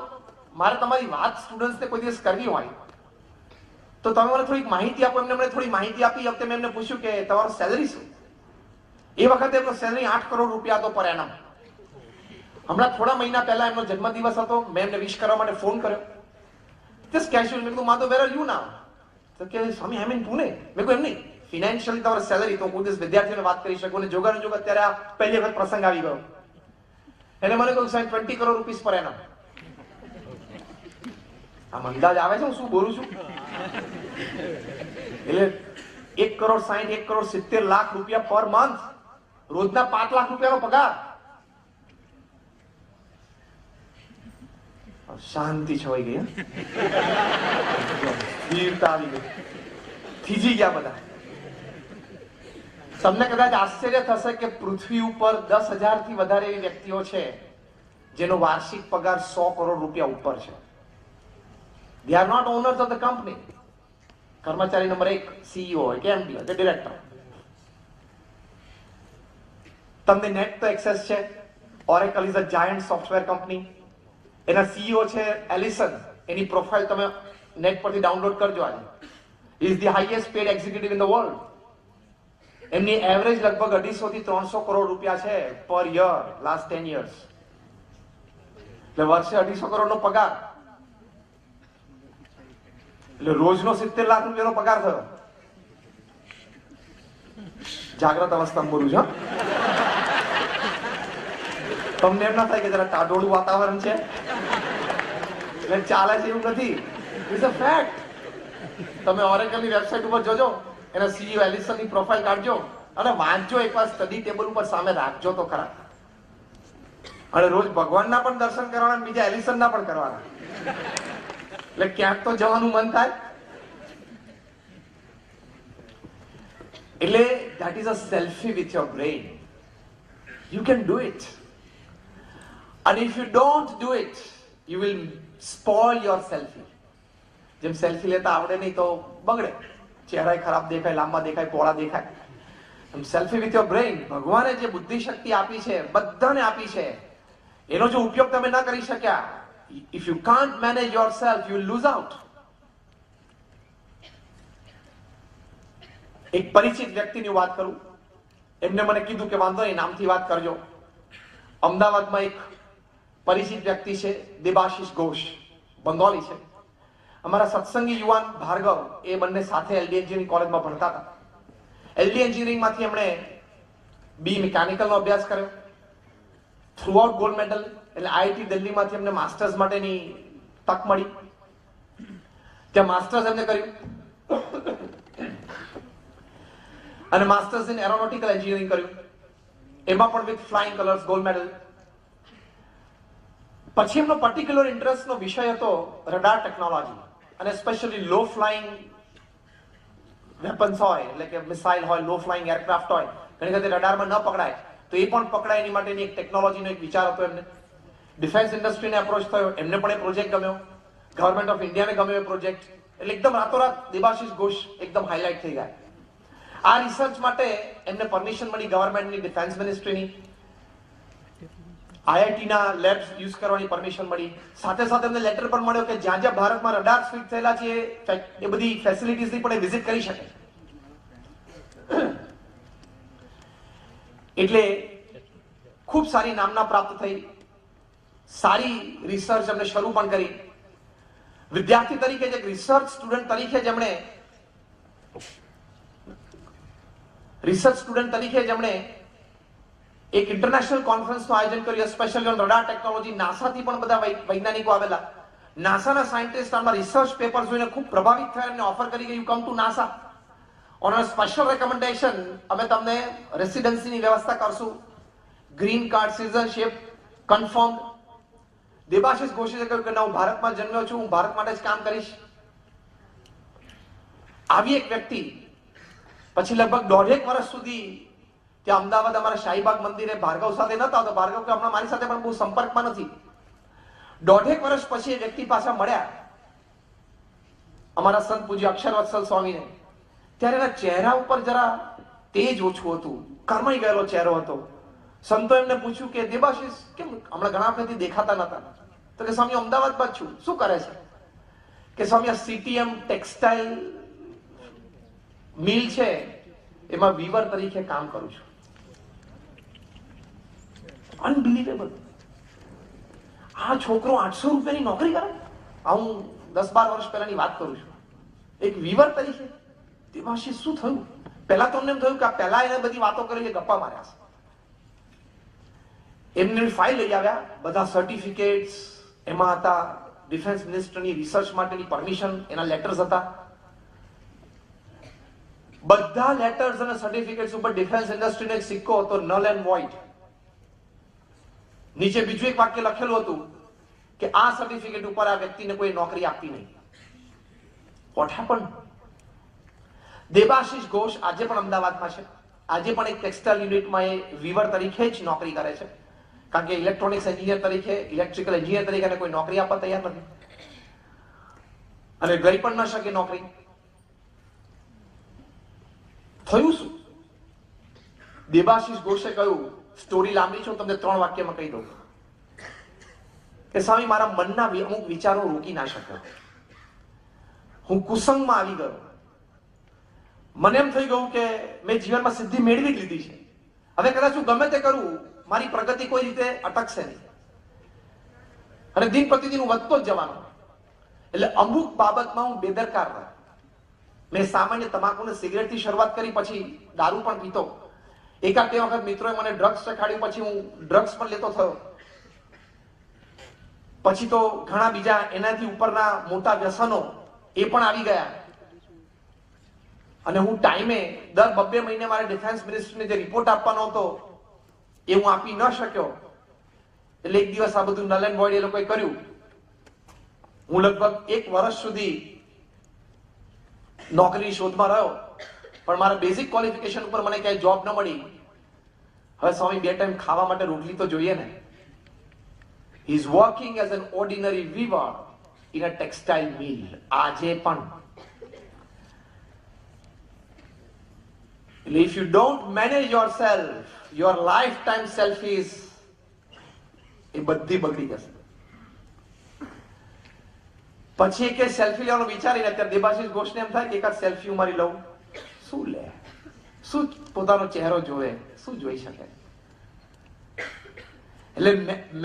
મારે તમારી વાત સ્ટુડન્ટ્સને કોઈ દિવસ કરવી હોય તો તમે મને થોડીક માહિતી આપો. એમને મને થોડી માહિતી આપી. વખતે મેં એમને પૂછ્યું કે તમારો સેલરી શું? એ વખતે એમનો સેલરી 8 કરોડ રૂપિયા હતો પર એનમ. હમણાં થોડા મહિના પહેલા એમનો જન્મદિવસ હતો. મેં એમને વિશ કરવા માટે ફોન કર્યો. Just casual. મેં કીધું માધવ, વેર આર યુ નાઉ? તો કે સ્વામી, આઈ એમ ઇન પુણે. મેં કહ્યું એમ નહીં, ફિનાન્શિયલી તમારી સેલરી તો કોઈ દિવસ વિદ્યાર્થીઓને વાત કરી શકું અને જોગાનો જોગ અત્યારે આ પહેલી વખત પ્રસંગ આવી ગયો. એને મને કહ્યું સાહેબ 20 કરોડ રૂપીસ પર એનમ. આમ અંદાજ આવે છે હું શું બોલું છું? એટલે 1 કરોડ 60, 1 કરોડ 70 લાખ રૂપિયા પર મંથ, રોજના 5 લાખ રૂપિયાનો પગાર. શાંતિ છવાઈ ગઈ, સ્થિરતા આવી ગઈ, થીજી ગયા બધા. તમને કદાચ આશ્ચર્ય થશે કે પૃથ્વી ઉપર 10,000 થી વધારે એવી વ્યક્તિઓ છે જેનો વાર્ષિક પગાર 100 કરોડ રૂપિયા ઉપર છે. They are not owners of the company. કર્મચારી નંબર 1 CEO હોય કે MD હોય કે ડિરેક્ટર. તમને નેટ તો એક્સેસ છે. Oracle is a giant software company. એના CEO છે એલિસન. એની પ્રોફાઇલ તમે નેટ પરથી ડાઉનલોડ કરજો આજે. He is the highest paid executive in the world. એમની એવરેજ લગભગ 250 થી 300 કરોડ રૂપિયા છે પર યર, લાસ્ટ 10 years. એટલે વર્ષે 250 કરોડનો પગાર, એટલે રોજનો 70 લાખ રૂપિયાનો પગાર થયો. જાગ્રત અવસ્થામાં બોલું છું. તમને એમ ના થાય કે જરા ટાઢોળું વાતાવરણ છે એટલે ચાલે છે, એવું નથી. It's a fact. તમે ઓરેકલની વેબસાઇટ ઉપર જોજો, એના સીઈઓ એલિસનની પ્રોફાઇલ કાઢજો અને વાંચજો એકવાર. સ્ટડી ટેબલ ઉપર સામે રાખજો તો ખરા. અને રોજ ભગવાનના પણ દર્શન કરવાના, બીજા એલિસનના પણ કરવાના. એટલે ક્યાંક તો જવાનું મન થાય. એટલે that is a selfie with your brain. You can do it. And if you don't do it, you will spoil your selfie. જેમ સેલ્ફી લેતા આવડે નહીં તો બગડે. ચહેરા ખરાબ દેખાય, લાંબા દેખાય, પોળા દેખાય. Selfie with your brain. ભગવાને જે બુદ્ધિ શક્તિ આપી છે, બધાને આપી છે, એનો જો ઉપયોગ તમે ના કરી શક્યા, if you can't manage yourself, you will lose out. એક પરિચિત વ્યક્તિની વાત કરું. એમને મને કીધું કે વાંધો નહીં, નામથી વાત કરજો. અમદાવાદમાં એક પરિચિત વ્યક્તિ છે, દેબાશિષ ઘોષ, બંગાળી છે. અમારા સત્સંગી યુવાન ભાર્ગવ, એ બંને સાથે એલડી એન્જિનિયરિંગ કોલેજમાં ભણતા હતા. એલડી એન્જિનિયરિંગમાંથી એમણે બી મિકેનિકલનો અભ્યાસ કર્યો, થ્રુઆઉટ ગોલ્ડ મેડલ. એટલે આઈઆઈટી દિલ્હીમાંથી એમને માસ્ટર્સ માટેની તક મળી. ત્યાં માસ્ટર્સ એમને કર્યું અને માસ્ટર્સ ઇન એરોનોટિકલ એન્જિનિયરિંગ કર્યું. એમાં પણ with flying colours gold medal. પછી એમનો પર્ટિક્યુલર ઇન્ટરેસ્ટનો વિષય હતો રડાર ટેકનોલોજી, અને સ્પેશિયલી લો ફ્લાઇંગ વેપન્સ હોય, એટલે કે મિસાઇલ હોય, લો ફ્લાઇંગ એરક્રાફ્ટ હોય, ઘણી વખતે રડારમાં ન પકડાય તો એ પણ પકડાય, એની માટેની એક ટેકનોલોજીનો એક વિચાર હતો એમને. ડિફેન્સ ઇન્ડસ્ટ્રીને એપ્રોચ થયો, એમને પણ એ પ્રોજેક્ટ ગમ્યો, ગવર્મેન્ટ ઓફ ઇન્ડિયાને ગમ્યો એ પ્રોજેક્ટ. એટલે એકદમ રાતોરાત દેબાશિષ ઘોષ એકદમ હાઇલાઇટ થઈ ગયા. આ રિસર્ચ માટે એમને પરમિશન મળી ગવર્મેન્ટની, ડિફેન્સ મિનિસ્ટ્રીની. આઈઆઈટીના લેબ્સ યુઝ કરવાની પરમિશન મળી. સાથે સાથે એમને લેટર પણ મળ્યો કે જ્યાં જ્યાં ભારતમાં રડાર ફિટ થયેલા છે એ બધી ફેસિલિટીઝની પણ એ વિઝિટ કરી શકે. એટલે ખૂબ સારી નામના પ્રાપ્ત થઈ. સારી રિસર્ચ એમને શરૂ પણ કરી. વિદ્યાર્થી તરીકે, જે રિસર્ચ સ્ટુડન્ટ તરીકે જેમણે એક ઇન્ટરનેશનલ કોન્ફરન્સનું આયોજન કર્યું, સ્પેશિયલી ઓન રડાર ટેકનોલોજી. નાસાથી પણ બધા વૈજ્ઞાનિકો આવેલા. નાસાના સાયન્ટિસ્ટ આમાં રિસર્ચ પેપર જોઈને ખૂબ પ્રભાવિત થયા. એમને ઓફર કરી કે you come to NASA on a special recommendation. અમે તમને રેસિડેન્સીની વ્યવસ્થા કરશું, green card citizenship confirm. Debashish ઘોષે કહ્યું કે ના, હું ભારતમાં જન્મ્યો છું, હું ભારત માટે જ કામ કરીશ. આવી એક વ્યક્તિ પછી લગભગ 1.5 વર્ષ સુધી ત્યાં અમદાવાદ અમારા શાહીબાગ મંદિરે ભાર્ગવ સાથે નતા આવતો. ભાર્ગવ કે હમણાં મારી સાથે પણ બહુ સંપર્કમાં નથી. 1.5 વર્ષ પછી એ વ્યક્તિ પાછા મળ્યા અમારા સંત પૂજ્ય અક્ષરવત્સલ સ્વામીને. ત્યારે એના ચહેરા ઉપર જરા તેજ ઓછું હતું, કરમાઈ ગયેલો ચહેરો હતો. સંતો એમને પૂછ્યું કે દેબાશિષ કેમ હમણાં ઘણા વખતથી દેખાતા નતા? તો કે સ્વામી અમદાવાદમાં જ છું. શું કરે છે? કે સ્વામી આ સીટીએમ ટેક્સટાઇલ મિલ છે એમાં વીવર તરીકે કામ કરું છું. અનબિલીવેબલ. આ છોકરો 800 રૂપિયાની નોકરી કરે? આ હું 10-12 વર્ષ પહેલાની વાત કરું છું. એક વીવર તરીકે. દેબાશિષ શું થયું? પહેલા તો અમને એમ થયું કે પહેલા એને બધી વાતો કરી ગપ્પા માર્યા છે. એમને ફાઇલ લઈ આવ્યા, બધા સર્ટિફિકેટ્સ એમાં હતા, ડિફેન્સ મિનિસ્ટરની રિસર્ચ માટેની પરમિશન, એના લેટર્સ હતા. બધા લેટર્સ અને સર્ટિફિકેટ્સ ઉપર ડિફેન્સ ઇન્ડસ્ટ્રીનો એક સિક્કો હતો, નલ એન્ડ વોઇડ. નીચે બીજું એક વાક્ય લખેલું હતું કે આ સર્ટિફિકેટ ઉપર આ વ્યક્તિને કોઈ નોકરી આપવી નહીં. Vote happened? દેબાશિષ ઘોષ આજે પણ અમદાવાદમાં છે. આજે પણ એક ટેક્સટાઇલ યુનિટમાં એ વીવર તરીકે જ નોકરી કરે છે. કારણ કે ઇલેક્ટ્રોનિક્સ એન્જિનિયર તરીકે, ઇલેક્ટ્રિકલ એન્જિનિયર તરીકે એને કોઈ નોકરી આપવા તૈયાર નથી અને ગઈ પણ ન શકે નોકરી. થયું શું? દેબાશિષ ઘોષે કહ્યું, સ્ટોરી લાંબી છે, હું તમને 3 વાક્યમાં કહી દઉં કે સ્વામી મારા મનના અમુક વિચારો રોકી ના શક્યો. હું કુસંગમાં આવી ગયો. મને એમ થઈ ગયું કે મેં જીવનમાં સિદ્ધિ મેળવી જ લીધી છે. હવે કદાચ હું ગમે તે કરું, મારી પ્રગતિ કોઈ રીતે અટકશે નહીં અને દિન પ્રતિદિન હું વધતો જ જવાનો. એટલે અમુક બાબતમાં હું બેદરકાર રહ્યો. મેં સામાન્ય તમાકુ અને સિગરેટથી શરૂઆત કરી, પછી દારૂ પણ પીતો. એકાદ બે વખત મિત્રોએ મને ડ્રગ્સ ચખાડ્યું, પછી હું ડ્રગ્સ પણ લેતો થયો. પછી તો ઘણા બીજા એનાથી ઉપરના મોટા વ્યસનો એ પણ આવી ગયા. અને હું ટાઈમે દર 2 મહિને મારે ડિફેન્સ મિનિસ્ટરને જે રિપોર્ટ આપવાનો હતો એ હું આપી ન શક્યો. એટલે એક દિવસ આ બધું નલ એન્ડ વોઇડ એ લોકોએ કર્યું. હું લગભગ 1 વર્ષ સુધી નોકરીની શોધમાં રહ્યો, પણ મારા બેઝિક ક્વોલિફિકેશન ઉપર મને ક્યાંય જોબ ન મળી. હવે સ્વામી 2 ટાઈમ ખાવા માટે રોટલી તો જોઈએ ને. He is working as an ordinary weaver in a textile mill. આજે પણ. If you don't manage yourself, your lifetime selfies એ બધી બગડી જશે. પછી કે સેલ્ફી લેવાનો વિચારીને અત્યારે દેબાશિષ ઘોષને એમ થાય કે એકાદ સેલ્ફી હું મારી લઉં. શું લે? શું પોતાનો ચહેરો જોવે? શું જોઈ શકે? એટલે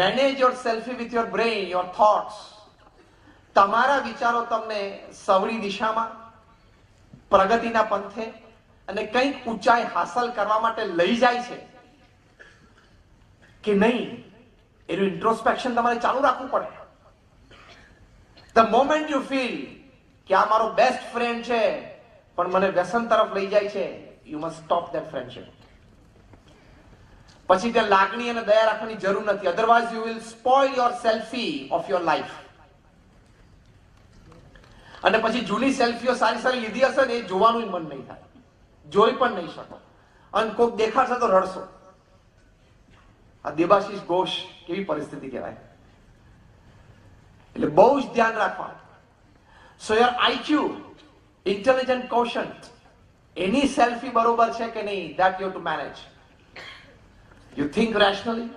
manage your selfie with your brain, your thoughts. તમારા વિચારો તમને સવળી દિશામાં, પ્રગતિના પંથે અને કંઈક ઊંચાઈ હાંસલ કરવા માટે લઈ જાય છે કે નહીં, એનું ઇન્ટ્રોસ્પેક્શન તમારે ચાલુ રાખવું પડે. ધ મોમેન્ટ યુ ફીલ કે આ મારો બેસ્ટ ફ્રેન્ડ છે પણ મને વ્યસન તરફ લઈ જાય છે, you must stop that friendship. પછી ત્યાં લાગણી અને દયા રાખવાની જરૂર નથી. Otherwise you will spoil your selfie of your life. અને પછી જૂની સેલ્ફીઓ સારી સારી લીધી હશે ને એ જોવાનું મન નહીં થાય, જોઈ પણ નહીં શકો, અને કોઈક દેખાડશે તો રડશો. આ દેબાશિષ ઘોષ કેવી પરિસ્થિતિ કહેવાય. એટલે બહુ જ ધ્યાન રાખવાનું. સો your IQ, intelligent quotient, any selfie બરોબર છે કે નહીં, that you two manage. You think rationally,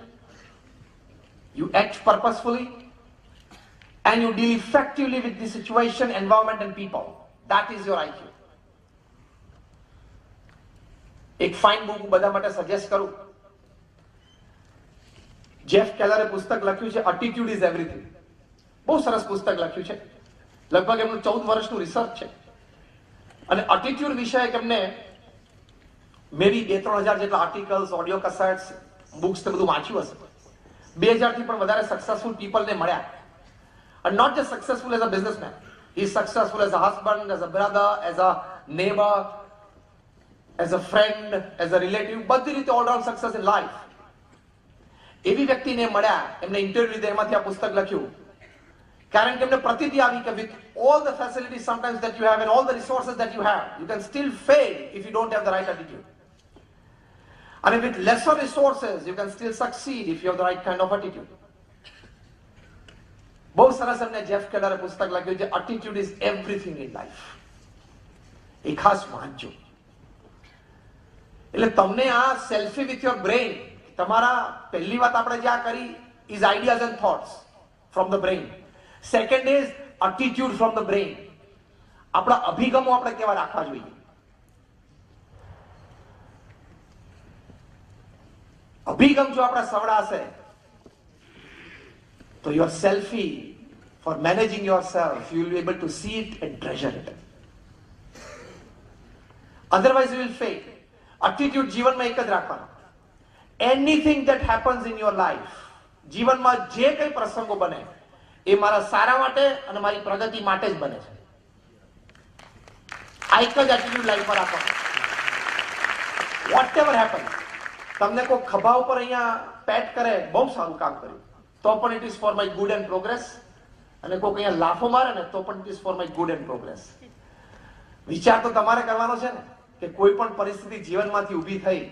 you act purposefully, and you deal effectively with the situation, environment and people. That is your IQ. એક ફાઇન બુક બધા માટે suggest કરું. Jeff કેલરે પુસ્તક લખ્યું છે એટીટ્યુડ ઇઝ એવરીથિંગ. બહુ સરસ પુસ્તક લખ્યું છે. લગભગ એમનું 14 વર્ષનું રિસર્ચ છે અને એટીટ્યુડ વિશે એમને મેબી 2-3 હજાર જેટલા આર્ટિકલ્સ, ઓડિયો કેસેટ્સ, બુક્સ તે બધું વાંચ્યું હશે. 2000 થી પણ વધારે સક્સેસફુલ પીપલને મળ્યા. And not just successful as a businessman. He is successful as a husband, as a brother, as a neighbor, as a friend, as a relative. બધી રીતે all round success in life. એવી વ્યક્તિને મળ્યા, એમને interview લીધા, એમાંથી આ પુસ્તક લખ્યું. કારણ કે એમને પ્રતીતિ આવી કે with all the facilities sometimes that you have and all the resources that you have, you can still fail if you don't have the right attitude. And with lesser resources, you can still succeed if you have the right kind of attitude. બહુ સરસ એમને Jeff કેલરે પુસ્તક લખ્યું છે, attitude is everything in life. એ ખાસ વાંચજો. એટલે તમને આ સેલ્ફી વિથ યોર બ્રેઇન, તમારા પહેલી વાત આપણે જે આ કરી is ideas and thoughts from the brain. Second is attitude from the brain. આપણા અભિગમો આપણે કેવા રાખવા જોઈએ. અભિગમ જો આપણા સવડાશે તો your selfie for managing yourself, you will be able to see it and treasure it. Otherwise you will fail. Attitude જીવનમાં એક જ રાખવાનો. Anything that happens in your life, જીવનમાં જે કંઈ પ્રસંગો બને એ મારા સારા માટે અને મારી પ્રગતિ માટે જ બને છે. આ એક જ એટીટ્યુડ લાઈફમાં રાખવાનો. વોટ એવર હેપન, તમને કોઈ ખભા ઉપર અહીંયા પેટ કરે, બહુ સારું કામ કર્યું, તો પણ it is for my good and progress. અને કોઈ અહીંયા લાફો મારે ને તો પણ it is for my good and progress. વિચાર તો તમારે કરવાનો છે ને કે કોઈ પણ પરિસ્થિતિ જીવનમાંથી ઊભી થઈ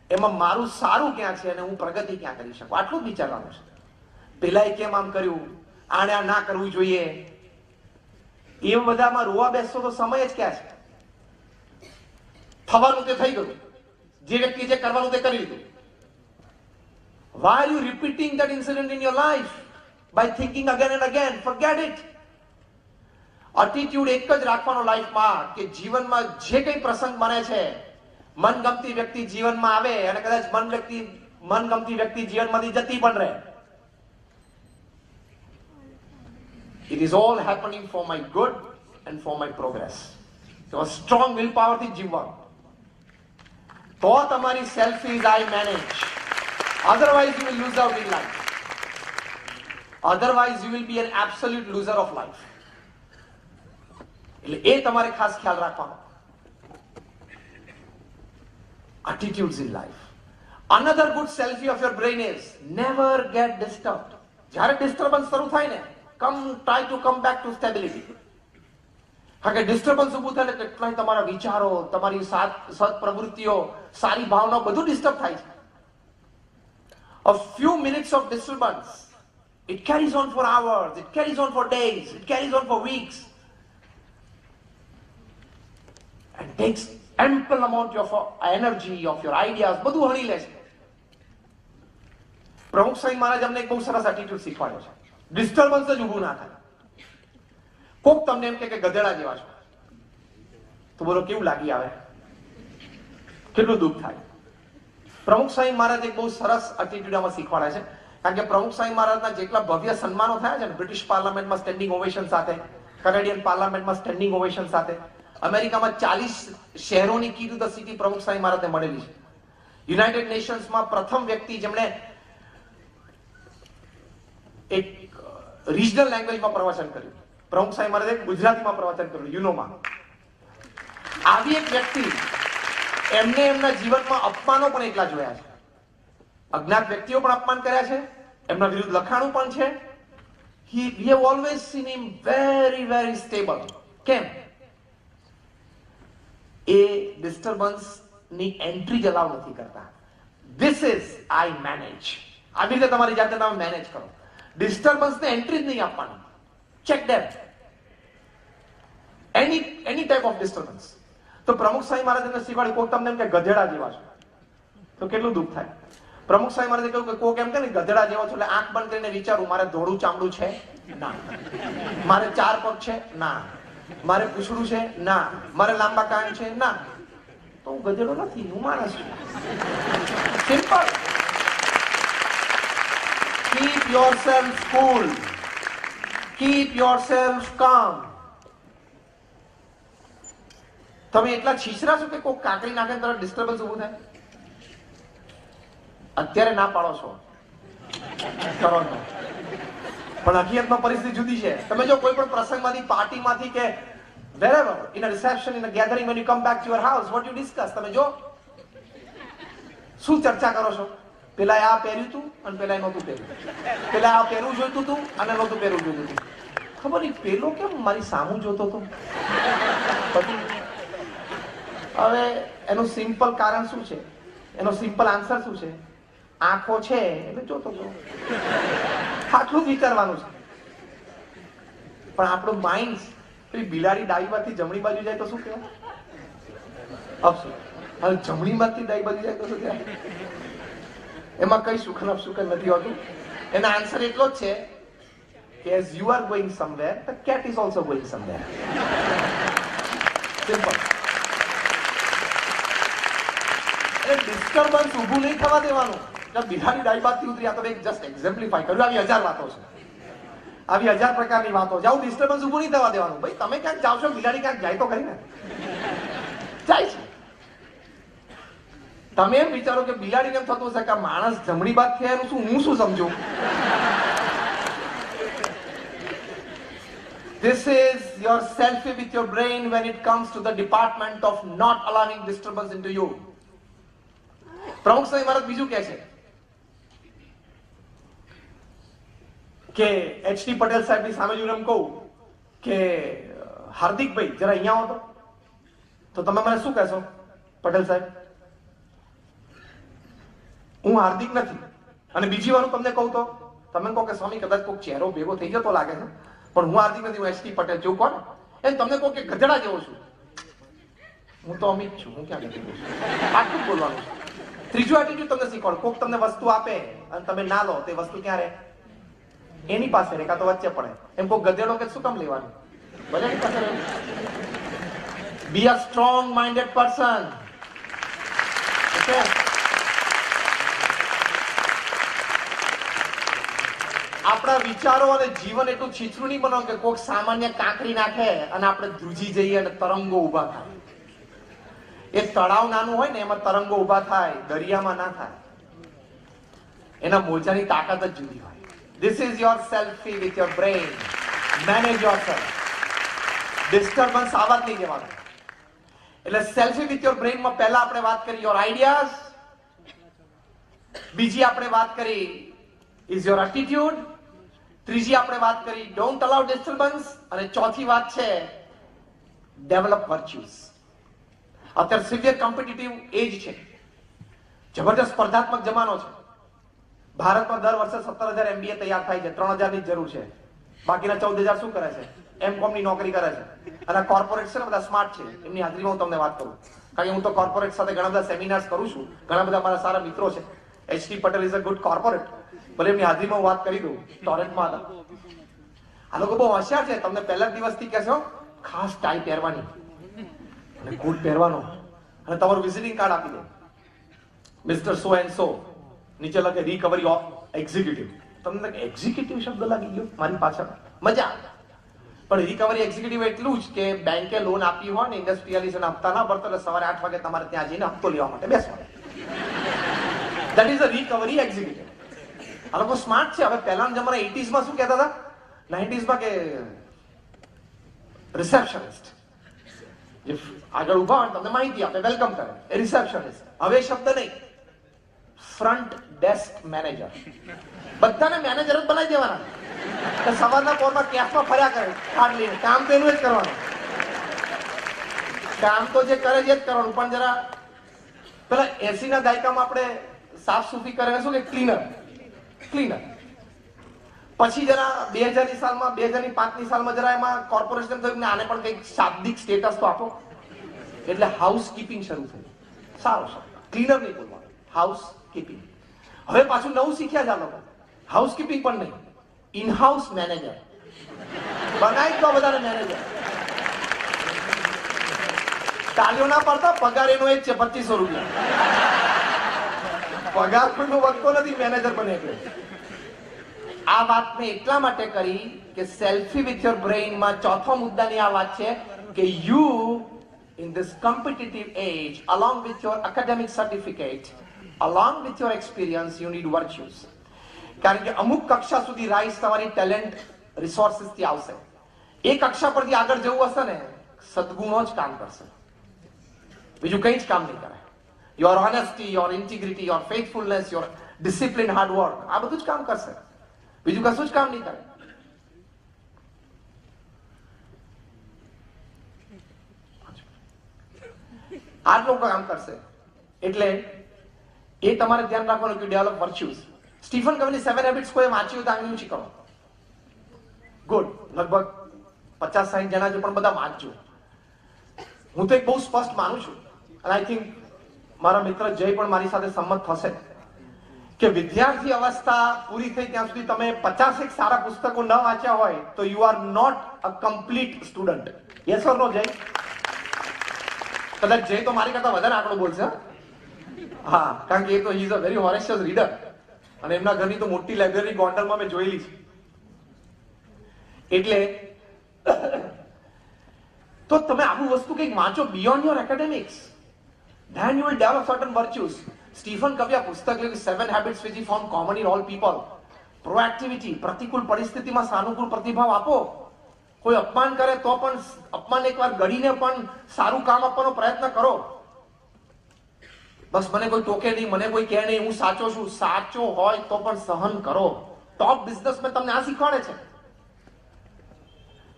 એમાં મારું સારું ક્યાં છે અને હું પ્રગતિ ક્યાં કરી શકું, આટલું જ વિચારવાનું છે. પેલાએ કેમ આમ કર્યું, આને આ ના કરવું જોઈએ, એ બધામાં રોવા બેસતો તો સમય જ ક્યાં છે. થવાનું તે થઈ ગયું, જે વ્યક્તિ જે કરવાનું તે કરી લીધું. Why are you repeating that incident in your life by thinking again and again? Forget it. Attitude એક જ રાખવાનો લાઈફમાં કે જીવનમાં જે કંઈ પ્રસંગ બને છે, મનગમતી વ્યક્તિ જીવનમાં આવે અને કદાચ મનગમતી વ્યક્તિ જીવનમાંથી જતી પણ રહે, it is all happening for my good and for my progress. તો સ્ટ્રોંગ વિલ પાવર થી જીવવાનું. તો તમારી selfie is I manage. Otherwise you will lose out in life. Otherwise you will be an absolute loser of life. એટલે એ તમારે ખાસ ખ્યાલ રાખવાનો. Attitudes in life. Another good selfie of your brain is never get disturbed. જ્યારે disturbance શરૂ થાય ને, try to come back to stability. કારણ કે ડિસ્ટર્બન્સ ઊભું થાય એટલે કેટલાય તમારા વિચારો, તમારી સદ પ્રવૃત્તિઓ, સારી ભાવનાઓ બધું ડિસ્ટર્બ થાય છે. A few minutes of disturbance, it carries on for hours, it carries on for days, it carries on for weeks, and takes ample amount of energy, of your ideas, બધું હણી લે છે. પ્રમુખ સ્વામી મહારાજ અમને એક બહુ સરસ એટીટ્યુડ શીખવાડ્યો છે. ડિસ્ટર્બન્સ જ ઊભું ના થાય. કોક તમને એમ કે ગધેડા જેવા છો, તો બોલો કેવું લાગી આવે, કેટલું દુઃખ થાય. પ્રમુખ સ્વામી મહારાજ એક બહુ સરસ એટીટ્યુડ આમાં શીખવાડે છે. કારણ કે પ્રમુખ સ્વામી મહારાજના જેટલા ભવ્ય સન્માનો થયા છે ને, બ્રિટિશ પાર્લામેન્ટમાં સ્ટેન્ડિંગ ઓવેશન સાથે, કેનેડિયન પાર્લામેન્ટમાં સ્ટેન્ડિંગ ઓવેશન સાથે, અમેરિકામાં 40 શહેરોની કી ટુ ધ સિટી પ્રમુખ સ્વામી મહારાજને મળેલી છે. યુનાઇટેડ નેશન્સમાં પ્રથમ વ્યક્તિ જેમણે એક રિજનલ લેંગ્વેજમાં પ્રવચન કર્યું, પ્રમુખ સ્વામી મહારાજે ગુજરાતીમાં પ્રવચન કર્યું, યુનોમાં. આવી એક વ્યક્તિ, એમને એમના જીવનમાં અપમાનો પણ એટલા જોયા છે. અજ્ઞાત વ્યક્તિઓ પણ અપમાન કર્યા છે, એમના વિરુદ્ધ લખાણું પણ છે. We have always seen him very, very stable. કેમ? એ ડિસ્ટર્બન્સ ની એન્ટ્રી જ અલાઉ નથી કરતા. This is I manage. આવી રીતે તમારી જાતે તમે મેનેજ કરો. ડિસ્ટર્બન્સ ને એન્ટ્રી જ નહીં આપવાની. Check that. Any type of disturbance. તો પ્રમુખ સ્વામી મહારાજ એમને શીખવાડ્યું, કોક તમને એમ કે ગધેડા જેવા છો, તો કેટલું દુઃખ થાય. પ્રમુખ સ્વામી મહારાજે કહ્યું કે કોક એમ કે ને ગધેડા જેવા છો એટલે આંખ બંધ કરીને વિચારું, મારે ધોળું ચામડું છે? ના. મારે 4 પગ છે? ના. મારે પૂછડું છે? ના. મારે લાંબા કાન છે? ના. તો હું ગધેડો નથી, હું માણસ છું. Simple. Keep yourself cool. Keep yourself calm. તમે એટલા છીછરા છો કે કોઈ કાકડી નાખે તરત ડિસ્ટર્બન્સ ઊભું થાય? અત્યારે ના પાડો છો, કરો છો, પણ હકીકતમાં પરિસ્થિતિ જુદી છે. તમે જો કોઈ પણ પ્રસંગમાંથી, પાર્ટીમાંથી કે wherever, in a reception, in a gathering, when you come back to your house, what you discuss, તમે જો શું ચર્ચા કરો છો? પેલા આ પહેર્યું હતું અને પેલા નહોતું પહેર્યું, પેલા આ પહેરવું જોઈતું હતું અને નહોતું પહેરવું જોઈતું હતું. ખબર નહીં પેલો કેમ મારી સામું જોતો હતો. હવે એનું સિમ્પલ કારણ શું છે, એનો સિમ્પલ આન્સર શું છે? આંખો છે એટલે જોતો હતો. આટલું વિચારવાનું છે. પણ આપણું માઇન્ડ પેલી બિલાડી ડાબી બાજુથી જમણી બાજુ જાય તો શું કહેવાય? અપશુકન. હવે જમણી બાજુથી ડાબી બાજુ જાય તો શું કહેવાય? એમાં કઈ સુખન અપશુકન નથી હોતું. એનો આન્સર એટલો જ છે કે as you are going somewhere, the cat is also going somewhere. Simple. એટલે ડિસ્ટર્બન્સ ઊભું નહીં થવા દેવાનું. બિલાડી ડાબી બાજુથી ઉતરી, આ તો એક જસ્ટ એક્ઝેમ્પ્લિફાય કર્યું. આવી 1000 વાતો છે, આવી 1000 પ્રકારની વાતો છે. આવું ડિસ્ટર્બન્સ ઊભું નહીં થવા દેવાનું. ભાઈ તમે ક્યાંક જાવ છો, બિલાડી ક્યાંક જાય તો ખરી ને, જાય છે. તમે એમ વિચારો કે બિલાડીને એમ થતું હશે કે માણસ જમણી બાજુ થયા એનું શું, હું શું સમજુ? This is your selfie with your brain when it comes to the department of not allowing disturbance into you. પ્રમુખ સ્વામી મહારાજ બીજું કહે છે કે એચ.ડી. પટેલ સાહેબની સામે જો એમ કહું કે હાર્દિકભાઈ જરા અહીંયા આવો તો તમે મને શું કહેશો? પટેલ સાહેબ, હું હાર્દિક નથી. અને બીજી વાર તમને કહું તો તમે કહો કે સ્વામી કદાચ કોઈ ચહેરો ભેગો થઈ ગયો તો લાગે છે, પણ હું હાર્દિક નથી, હું એચ.ડી. પટેલ છું. કોણ? એમ તમને કહો કે ગધેડા જેવો છું. હું તો અમિત છું, હું ક્યાં ગધેડો છું? આટલું બોલવાનું છે. ત્રીજું એટીટ્યુડ તમને શીખવાડો. કોક તમને વસ્તુ આપે અને તમે ના લો, તે વસ્તુ ક્યાં રહે? એની પાસે રહે, કાં તો વચ્ચે પડે. એમ કોઈ ગધેડો કે શું કામ લેવાનું? બધાની પાસે રહે. Be a strong minded person. Okay, આપણા વિચારો અને જીવન એટલું છીછરું નહીં બનાવો કે કોઈક સામાન્ય કાંકરી નાખે અને આપણે ધ્રુજી જઈએ અને તરંગો ઉભા થાય. એ તળાવ નાનું હોય ને એમાં તરંગો ઉભા થાય, દરિયામાં ના થાય. એના મોજાની તાકાત જ જુદી હોય. This is your selfie with your brain. Manage yourself. Disturbance આવવા જ નહીં દેવાનું. એટલે સેલ્ફી વિથ યોર બ્રેઇન માં પહેલા આપણે વાત કરી યોર આઈડિયાઝ, બીજી આપણે વાત કરી ઇઝ યોર એટીટ્યુડ, ત્રીજી આપણે વાત કરી ડોન્ટ અલાઉ ડિસ્ટર્બન્સ, અને ચોથી વાત છે ડેવલપ વર્ચ્યુઝ. અત્યારે સિવિયર કોમ્પિટિટિવ એજ છે, જબરદસ્ત સ્પર્ધાત્મક જમાનો છે. ભારતમાં દર વર્ષે 17,000 MBA તૈયાર થાય છે, 3,000 ની જરૂર છે. બાકીના 14,000 શું કરે છે? M.Com ની નોકરી કરે છે. અને કોર્પોરેટ છે ને બધા સ્માર્ટ છે, એમની હાજરીમાં હું તમને વાત કરું, કારણ કે હું તો કોર્પોરેટ સાથે ઘણા બધા સેમિનાર્સ કરું છું. ઘણા બધા મારા સારા મિત્રો છે. H.D.. Patel is a good corporate. ભલે એમની હાજરીમાં હું વાત કરી દઉં. ટોરેન્ટમાં હતા. આ લોકો બહુ હોશિયાર છે. તમને પહેલા જ દિવસથી કહેશો ખાસ ટાઈ પહેરવાની અને કોટ પહેરવાનો, અને તમારું વિઝિટિંગ કાર્ડ આપી દે, મિસ્ટર સો એન્ડ સો, નીચે લખે રિકવરી ઓફ એક્ઝિક્યુટિવ. તમને એક્ઝિક્યુટિવ શબ્દ લાગી ગયો મારી પાછળ, મજા આવે. પણ રિકવરી એક્ઝિક્યુટિવ એટલું જ કે બેંકે લોન આપી હોય ને, ઇન્ડસ્ટ્રીયલિઝમ હપ્તા ના ભરતો એટલે સવારે 8 વાગે તમારે ત્યાં જઈને હપ્તો લેવા માટે બેસવાનું. That is a recovery executive. આ લોકો સ્માર્ટ છે. હવે પહેલાના જમાના 80s માં શું કહેતા હતા, 90s માં, કે રિસેપ્શનિસ્ટ, જે આગળ ઉભા હોય તમને માહિતી આપે, વેલકમ કરે, એ રિસેપ્શનિસ્ટ. હવે શબ્દ નહીં, ફ્રન્ટ ડેસ્ક મેનેજર. બધાને મેનેજર જ બનાવી દેવાના. સવારના પોરમાં કેફમાં ફર્યા કરે કાર્ડ લઈને. કામ તો એનું જ કરવાનું, કામ તો જે કરે છે જ કરવાનું. પણ જરા પેલા 80 ના દાયકામાં આપણે સાફ સુફી કરે શું કે ક્લીનર. પછી જરા 2000 ની સાલમાં, 2005 ની સાલમાં જરા એમાં કોર્પોરેશન થયું ને આને પણ કંઈક શાબ્દિક સ્ટેટસ તો આપો, એટલે હાઉસ કીપિંગ શરૂ થયું. સારો શબ્દ, ક્લીનર નહીં બોલવાનું, હાઉસ કીપિંગ. હવે પાછું નવું શીખ્યા છે આ લોકો. હાઉસ કીપિંગ પણ નહીં, ઇન હાઉસ મેનેજર. બનાવી દો બધાને મેનેજર. તાલીઓ ના પડતા, પગાર એનો એક છે 2500 રૂપિયા. પગાર પણ વધતો નથી મેનેજર બને એટલે. આ વાત મેં એટલા માટે કરી કે સેલ્ફી વિથ યોર બ્રેઇન માં ચોથો મુદ્દાની આ વાત છે કે you in this competitive age, along with your academic certificate, along with your experience, you need virtues. કારણ કે અમુક કક્ષા સુધી રાઈઝ તમારી ટેલેન્ટ રિસોર્સિસ થી આવશે. એ કક્ષા પરથી આગળ જવું હશે ને, સદગુણો જ કામ કરશે, બીજું કંઈ જ કામ નહીં કરે. Your honesty, your integrity, your faithfulness, your discipline, hard work, આ બધું જ કામ કરશે, બીજું કશું જ કામ નહીં કરે. આ જ લોકો કામ કરશે. એટલે એ તમારે ધ્યાન રાખવાનું કે ડેવલપ વર્ચ્યુઝ. સ્ટીફન કવીની 7 હેબિટ્સ કોઈ વાંચ્યું તો આંગળી ઊંચી કરો. ગુડ. લગભગ 50-60 જણા છે, પણ બધા વાંચજો. હું તો એક બહુ સ્પષ્ટ માનું છું, અને આઈ થિંક મારા મિત્ર જય પણ મારી સાથે સંમત થશે કે વિદ્યાર્થી અવસ્થા પૂરી થઈ ત્યાં સુધી તમે 50 સારા પુસ્તકો ન વાંચ્યા હોય તો you are not a complete student. Yes or no Jay? કદાચ જય તો મારી કરતા વધારે આંકડો બોલશે. હા, કારણ કે એ તો he is a very voracious reader, અને એમના ઘરની તો મોટી લાઇબ્રેરી ગોંડલમાં મેં જોયેલી છે. એટલે તો તમે આવું વસ્તુ કંઈક વાંચો beyond your academics, then you will develop certain virtues. Stephen Covey આ પુસ્તક લખ્યું 7 habits which he found common in all people. પ્રોએક્ટિવિટી, પ્રતિકૂળ પરિસ્થિતિમાં સાનુકૂળ પ્રતિભાવ આપો. કોઈ અપમાન કરે તો પણ અપમાન એકવાર ગળીને પણ સારું કામ આપવાનો પ્રયત્ન કરો. બસ મને કોઈ ટોકે નહીં, મને કોઈ કહે નહીં, હું સાચો છું, સાચો હોય તો પણ સહન કરો. ટોપ બિઝનેસમેન તમને આ શીખવાડે છે.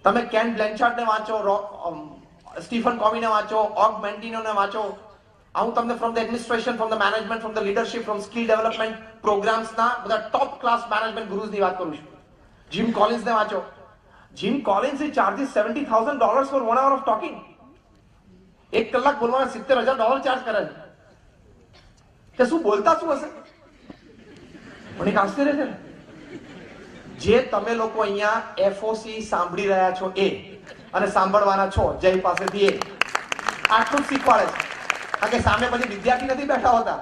તમે કેન બ્લેન્ચાર્ડને વાંચો, સ્ટીફન કોવીને વાંચો, ઓગ મેન્ડિનોને વાંચો. હું તમને from the administration, from the management, from the leadership, from skill development પ્રોગ્રામ્સના બધા ટોપ ક્લાસ મેનેજમેન્ટ ગુરુઝની વાત કરું છું. જીમ કોલિન્સને વાંચો. Jim Collins charges $70,000 for 1 hour of talking. 1 કલાક બોલવાના $70,000 ચાર્જ કરે છે. કે શું બોલતા શું હશે? મને એક આશ્ચર્ય છે ને, જે તમે લોકો અહીંયા FOC સાંભળી રહ્યા છો એ, અને સાંભળવાના છો જય પાસેથી, એ આટલું જ શીખવાડે છે. કારણ કે સામે પછી વિદ્યાર્થી નથી બેઠા હોતા,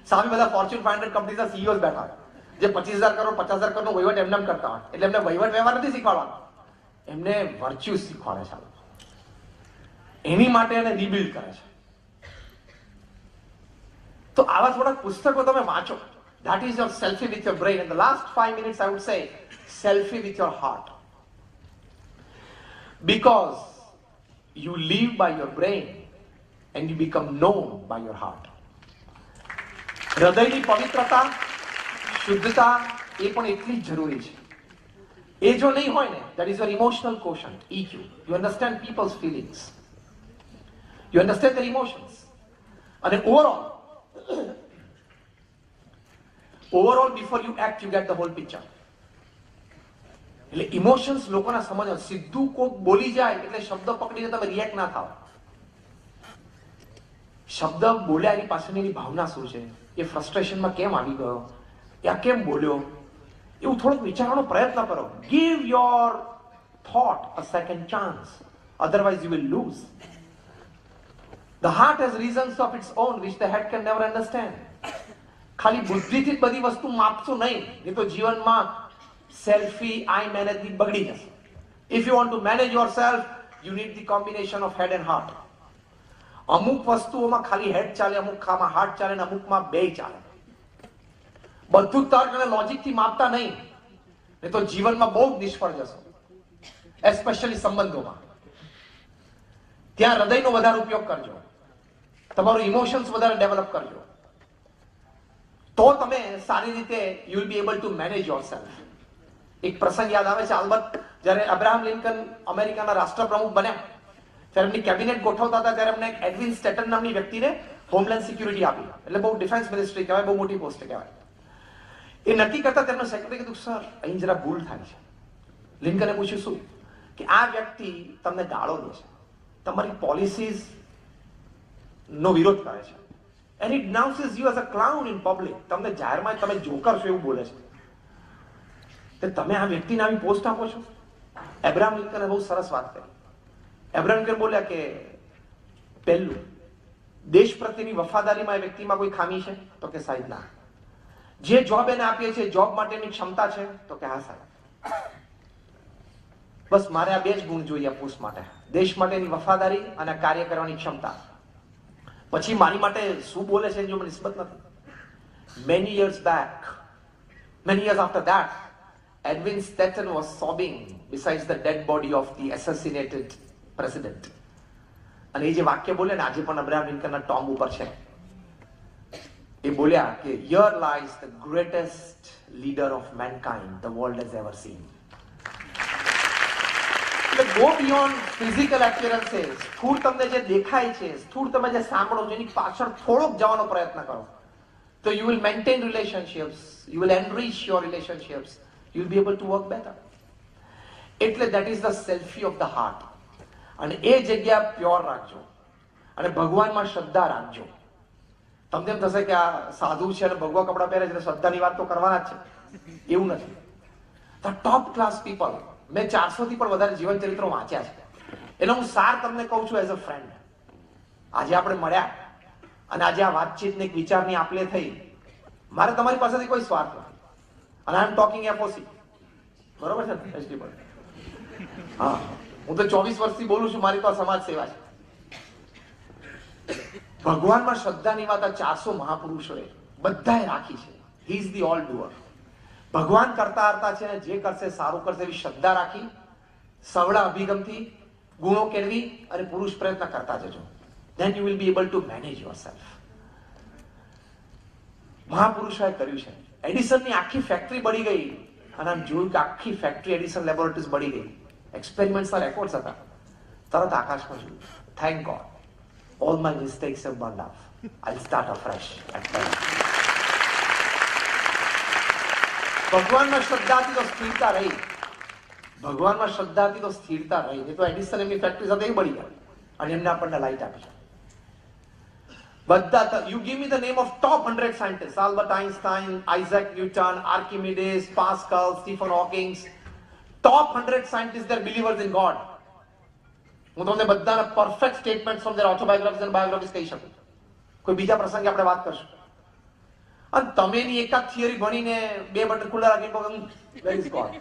સામે બધા ફોર્ચ્યુન 500 કંપનીના CEOs બેઠા હોય, જે 25,000 કરોડ 50,000 કરોડનો વહીવટ એમને કરતા હોય. એટલે એમને વહીવટ વ્યવહાર નથી શીખવાડવાનો, એમને વર્ચ્યુઝ શીખવાડે છે. એની માટે એને રીબિલ્ડ કરે છે. તો આવા થોડાક પુસ્તકો તમે વાંચો. That is your selfie with your brain. In the last 5 minutes, I would say, selfie with your heart. Because you live by your brain and you become known by your heart. હૃદયની પવિત્રતા, શુદ્ધતા એ પણ એટલી જ જરૂરી છે. એ જો નહીં હોય ને, that is your emotional quotient, EQ. You understand people's feelings. You understand their emotions. And overall, before you act, you get the whole picture. એટલે ઇમોશન્સ લોકોના સમજ, સીધું કોક બોલી જાય એટલે શબ્દ પકડીને તમે રિએક્ટ ના થાવ. શબ્દ બોલ્યા એની પાછળની ભાવના શું છે, એ ફ્રસ્ટ્રેશનમાં કેમ આવી ગયો, યા કેમ બોલ્યો, એવું થોડુંક વિચારવાનો પ્રયત્ન કરો. Give your thought a second chance, otherwise you will lose. The heart has reasons of its own which the head can never understand. ખાલી બુદ્ધિથી બધી વસ્તુ માપશું નહીં, એ તો જીવનમાં સેલ્ફી આઈ મેનેજની બગડી જશે. If you want to manage yourself, you need the combination of head and heart. અમુક વસ્તુઓમાં ખાલી હેડ ચાલે, અમુકમાં હાર્ટ ચાલે, ને અમુકમાં બે ચાલે. બધું તર્ક અને લોજિકથી માપતા નહીં, એ તો જીવનમાં બહુ જ નિષ્ફળ જશો. એસ્પેશિયલી સંબંધોમાં. ત્યાં હૃદયનો વધારે ઉપયોગ કરજો, તમારું ઇમોશન્સ વધારે ડેવલપ કરજો. તો તમે સારી રીતે you will be able to manage yourself. એક પ્રસંગ યાદ આવે છે, આલ્બર્ટ જ્યારે અબ્રાહમ લિંકન અમેરિકાના રાષ્ટ્રપ્રમુખ બન્યા ત્યારે એમની કેબિનેટ ગોઠવતા હતા, ત્યારે એમને એડવિન સ્ટેટન નામની વ્યક્તિને હોમલેન્ડ સિક્યુરિટી આપી. એટલે બહુ ડિફેન્સ મિનિસ્ટ્રી કહેવાય, બહુ મોટી પોસ્ટ કહેવાય. એ નક્કી કરતા તેમનો સેક્રેટરી કીધું, સર અહીં જરા ભૂલ થાય છે. લિંકને પૂછ્યું શું? કે આ વ્યક્તિ તમને ગાળો દે છે, તમારી પોલિસીઝ નો વિરોધ કરે છે, and it denounces you as a clown in public. તમને જાહેરમાં તમે જોકર છો એવું બોલે છે. તો તમે આ વ્યક્તિને આવી પોસ્ટ આપો છો? એબ્રાહમ લિંકને બહુ સરસ વાત કરી. એબ્રાહમ લિંકન બોલ્યા કે પહેલું, દેશ પ્રત્યેની વફાદારીમાં એ વ્યક્તિમાં કોઈ ખામી છે? તો કે સાહેબ ના. જે જોબ એને આપીએ છીએ જોબ માટેની ક્ષમતા છે? તો કે હા સાહેબ. બસ મારે આ બે જ ગુણ જોઈએ પોસ્ટ માટે, દેશ માટેની વફાદારી અને કાર્ય કરવાની ક્ષમતા. પછી મારી માટે શું બોલે છે જો મને નિસ્બત નથી. Many years after that, Edwin Stanton was sobbing beside the dead body of the assassinated president. અને એ જે વાક્ય બોલે ને આજે પણ અબ્રાહમ લિંકનના ટોમ્બ ઉપર છે. એ બોલ્યા કે here lies the greatest leader of mankind the world has ever seen. એટલે go beyond physical appearances. સ્થૂળ તમને જે દેખાય છે, સ્થૂળ તમે જે સાંભળો છો, એની પાછળ થોડોક જવાનો પ્રયત્ન કરો, તો you will maintain relationships, you will enrich your relationships, you will be able to work better. એટલે that is the selfie of the heart. અને એ જગ્યા પ્યોર રાખજો અને ભગવાનમાં શ્રદ્ધા રાખજો. તમને એમ થશે કે આ સાધુ છે અને ભગવા કપડા પહેરે છે, શ્રદ્ધાની વાત તો કરવાના જ છે. એવું નથી. ધ ટોપ ક્લાસ પીપલ, મેં 400 થી પણ વધારે જીવન ચરિત્રો વાંચ્યા છે. એનો હું સાર તમને કહું છું એઝ અ ફ્રેન્ડ. આજે આપણે મળ્યા અને આજે આ વાતચીત ને એક વિચારની આપલે થઈ. મારે તમારી પાસેથી કોઈ સ્વાર્થ નથી. અને આઈ એમ ટોકિંગ એફઓસી. બરોબર છે ને એસટી? હા, હું તો 24 વર્ષથી બોલું છું. મારી તો સમાજ સેવા છે. ભગવાનમાં શ્રદ્ધાની વાત આ 400 મહાપુરુષોએ બધાએ રાખી છે. He is the all doer. ભગવાન કરતા હરતા છે ને જે કરશે સારું કરશે એવી શ્રદ્ધા રાખી, સવળા અભિગમથી ગુણો કેળવી અને પુરુષ પ્રયત્ન કરતા જજો. Then you will be able to manage yourself. મહાપુરુષોએ કર્યું છે. એડિસનની આખી ફેક્ટરી બળી ગઈ અને આમ જોયું કે આખી ફેક્ટરી એડિસન લેબોરેટરીઝ બળી ગઈ. એક્સપેરિમેન્ટ્સના રેકોર્ડ્સ હતા. તરત આકાશમાં જોયું. Thank God, all my mistakes have burned off. I'll start afresh at first. ભગવાનમાં શ્રદ્ધાથી તો સ્થિરતા રહી. ભગવાનમાં શ્રદ્ધાથી તો સ્થિરતા રહી. નહીં તો એડિસન એમની ફેક્ટરી સાથે એ બળી ગયા અને એમને આપણને લાઈટ આપી. બધા you give me the name of top 100 scientist. Albert Einstein, Isaac Newton, Archimedes, Pascal, Stephen Hawking. Top 100 scientist are believers in God. હું તમને બધાના perfect statement from their autobiographies and biographies કહી શકું. કોઈ બીજા પ્રસંગે આપણે વાત કરશું. અને તમે એની એકાદ થિયરી ભણીને 2 બટન ખુલ્લા રાખીને વેર ઇઝ ગોડ.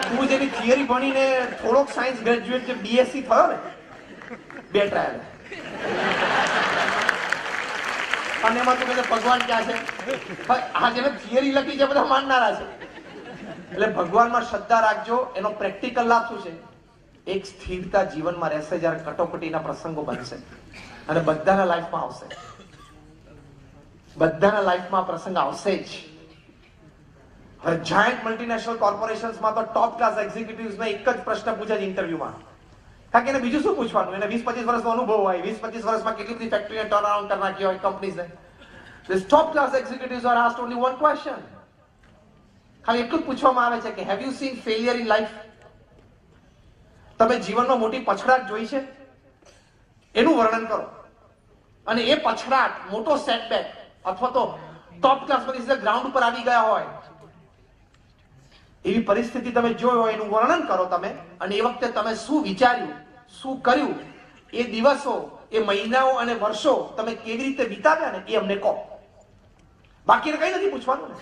તું જેની થિયરી ભણીને થોડોક સાયન્સ ગ્રેજ્યુએટ જે બીએસસી થયો ને 2 ટ્રાયલ અને એમાં તું કહે ભગવાન ક્યાં છે? આ જેને થિયરી લખી છે બધા માનનારા છે. એટલે ભગવાનમાં શ્રદ્ધા રાખજો. એનો પ્રેક્ટિકલ લાભ શું છે? એક સ્થિરતા જીવનમાં રહેશે જ્યારે કટોકટીના પ્રસંગો બનશે અને બધાના લાઈફમાં આવશે. બધાના લાઈફમાં પ્રસંગ આવશે જ. હવે જાયન્ટ મલ્ટીનેશનલ કોર્પોરેશન્સમાં તો ટોપ ક્લાસ એક્ઝિક્યુટિવ્સને એક જ પ્રશ્ન પૂછે છે ઇન્ટરવ્યુમાં. કારણ કે એને બીજું શું પૂછવાનું? એને 20-25 વર્ષનો અનુભવ હોય. 20-25 વર્ષમાં કેટલી બધી ફેક્ટરીને ટર્ન અરાઉન્ડ કરી નાખી હોય કંપનીઝને. These top class executives are asked only one question. ખાલી એટલું જ પૂછવામાં આવે છે કે have you seen failure in life? તમે જીવનમાં મોટી પછડાટ જોઈ છે? એનું વર્ણન કરો. અને એ પછડાટ, મોટો સેટબેક અથવા તો ટોપ ક્લાસમાંથી સીધા ગ્રાઉન્ડ ઉપર આવી ગયા હોય એવી પરિસ્થિતિ તમે જોઈ હોય એનું વર્ણન કરો તમે. અને એ વખતે તમે શું વિચાર્યું, શું કર્યું, એ દિવસો, એ મહિનાઓ અને વર્ષો તમે કેવી રીતે વિતાવ્યા ને એ અમને કહો. બાકી કઈ નથી પૂછવાનું ને.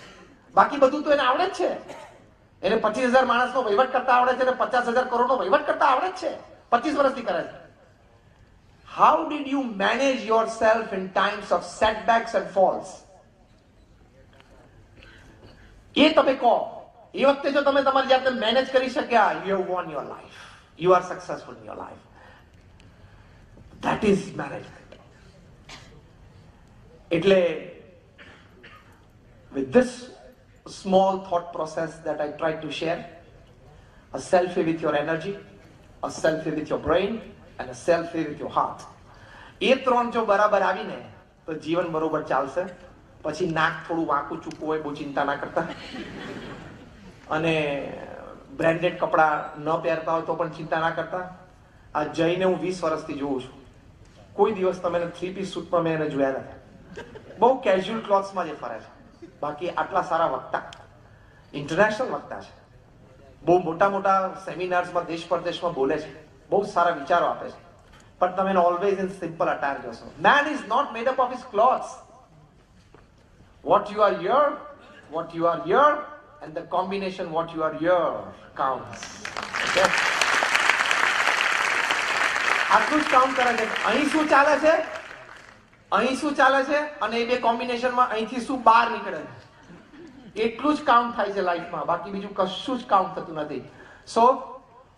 બાકી બધું તો એને આવડે જ છે. એને 25,000 માણસનો વહીવટ કરતા આવડે છે અને 50,000 કરોડનો વહીવટ કરતા આવડે જ છે. 25 વર્ષથી કરે છે. How did you manage yourself in times of setbacks and falls? એ તમે કહો. એ વખતે જો તમે તમારી જાતને મેનેજ કરી શક્યા, you have won your life. You are successful in your life. That is management. એટલે with this small thought process that I tried to share, a selfie with your energy, a selfie with your brain, and a selfie with your heart. એ 3 જો બરાબર આવીને તો જીવન બરોબર ચાલશે. પછી નાક થોડું વાંકું ચૂકવું હોય બહુ ચિંતા ના કરતા. અને બ્રાન્ડેડ કપડા ન પહેરતા હોય તો પણ ચિંતા ના કરતા. આ જઈને હું 20 વર્ષથી જોઉં છું. કોઈ દિવસ તમે 3-piece સૂટમાં મેં એને જોયા નથી. બહુ કેઝ્યુઅલ ક્લોથ્સમાં જ ફરે છે. બાકી આટલા સારા વક્તા, ઇન્ટરનેશનલ વક્તા છે. બહુ મોટા મોટા સેમિનાર્સમાં દેશ પરદેશમાં બોલે છે. બહુ સારા વિચારો આપે છે. પણ તમે ઓલવેઝ ઇન સિમ્પલ અટાયર જોશો. Man is not made up of his clothes. What you are here, what you are here, and the combination what you are here counts. Okay? આટલું જ કાઉન્ટ કરે છે. અહીં શું ચાલે છે, અહીં શું ચાલે છે અને એ બે કોમ્બિનેશનમાં અહીંથી શું બહાર નીકળે છે એટલું જ કાઉન્ટ થાય છે લાઈફમાં. બાકી બીજું કશું જ કાઉન્ટ થતું નથી. સો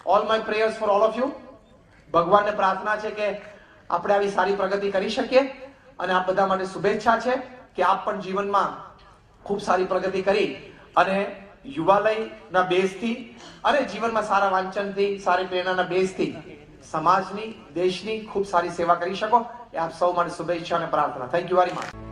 all my prayers for all of you. ભગવાનને પ્રાર્થના છે કે આપણે આવી સારી પ્રગતિ કરી શકીએ. અને આપ બધા માટે શુભેચ્છા છે કે આપ પણ જીવનમાં ખૂબ સારી પ્રગતિ કરી અને યુવાલયના બેઝથી અને જીવનમાં સારા વાંચનથી, સારી પ્રેરણાના બેઝથી સમાજની, દેશની ખૂબ સારી સેવા કરી શકો. એ આપ સૌ માટે શુભેચ્છા અને પ્રાર્થના. Thank you very much.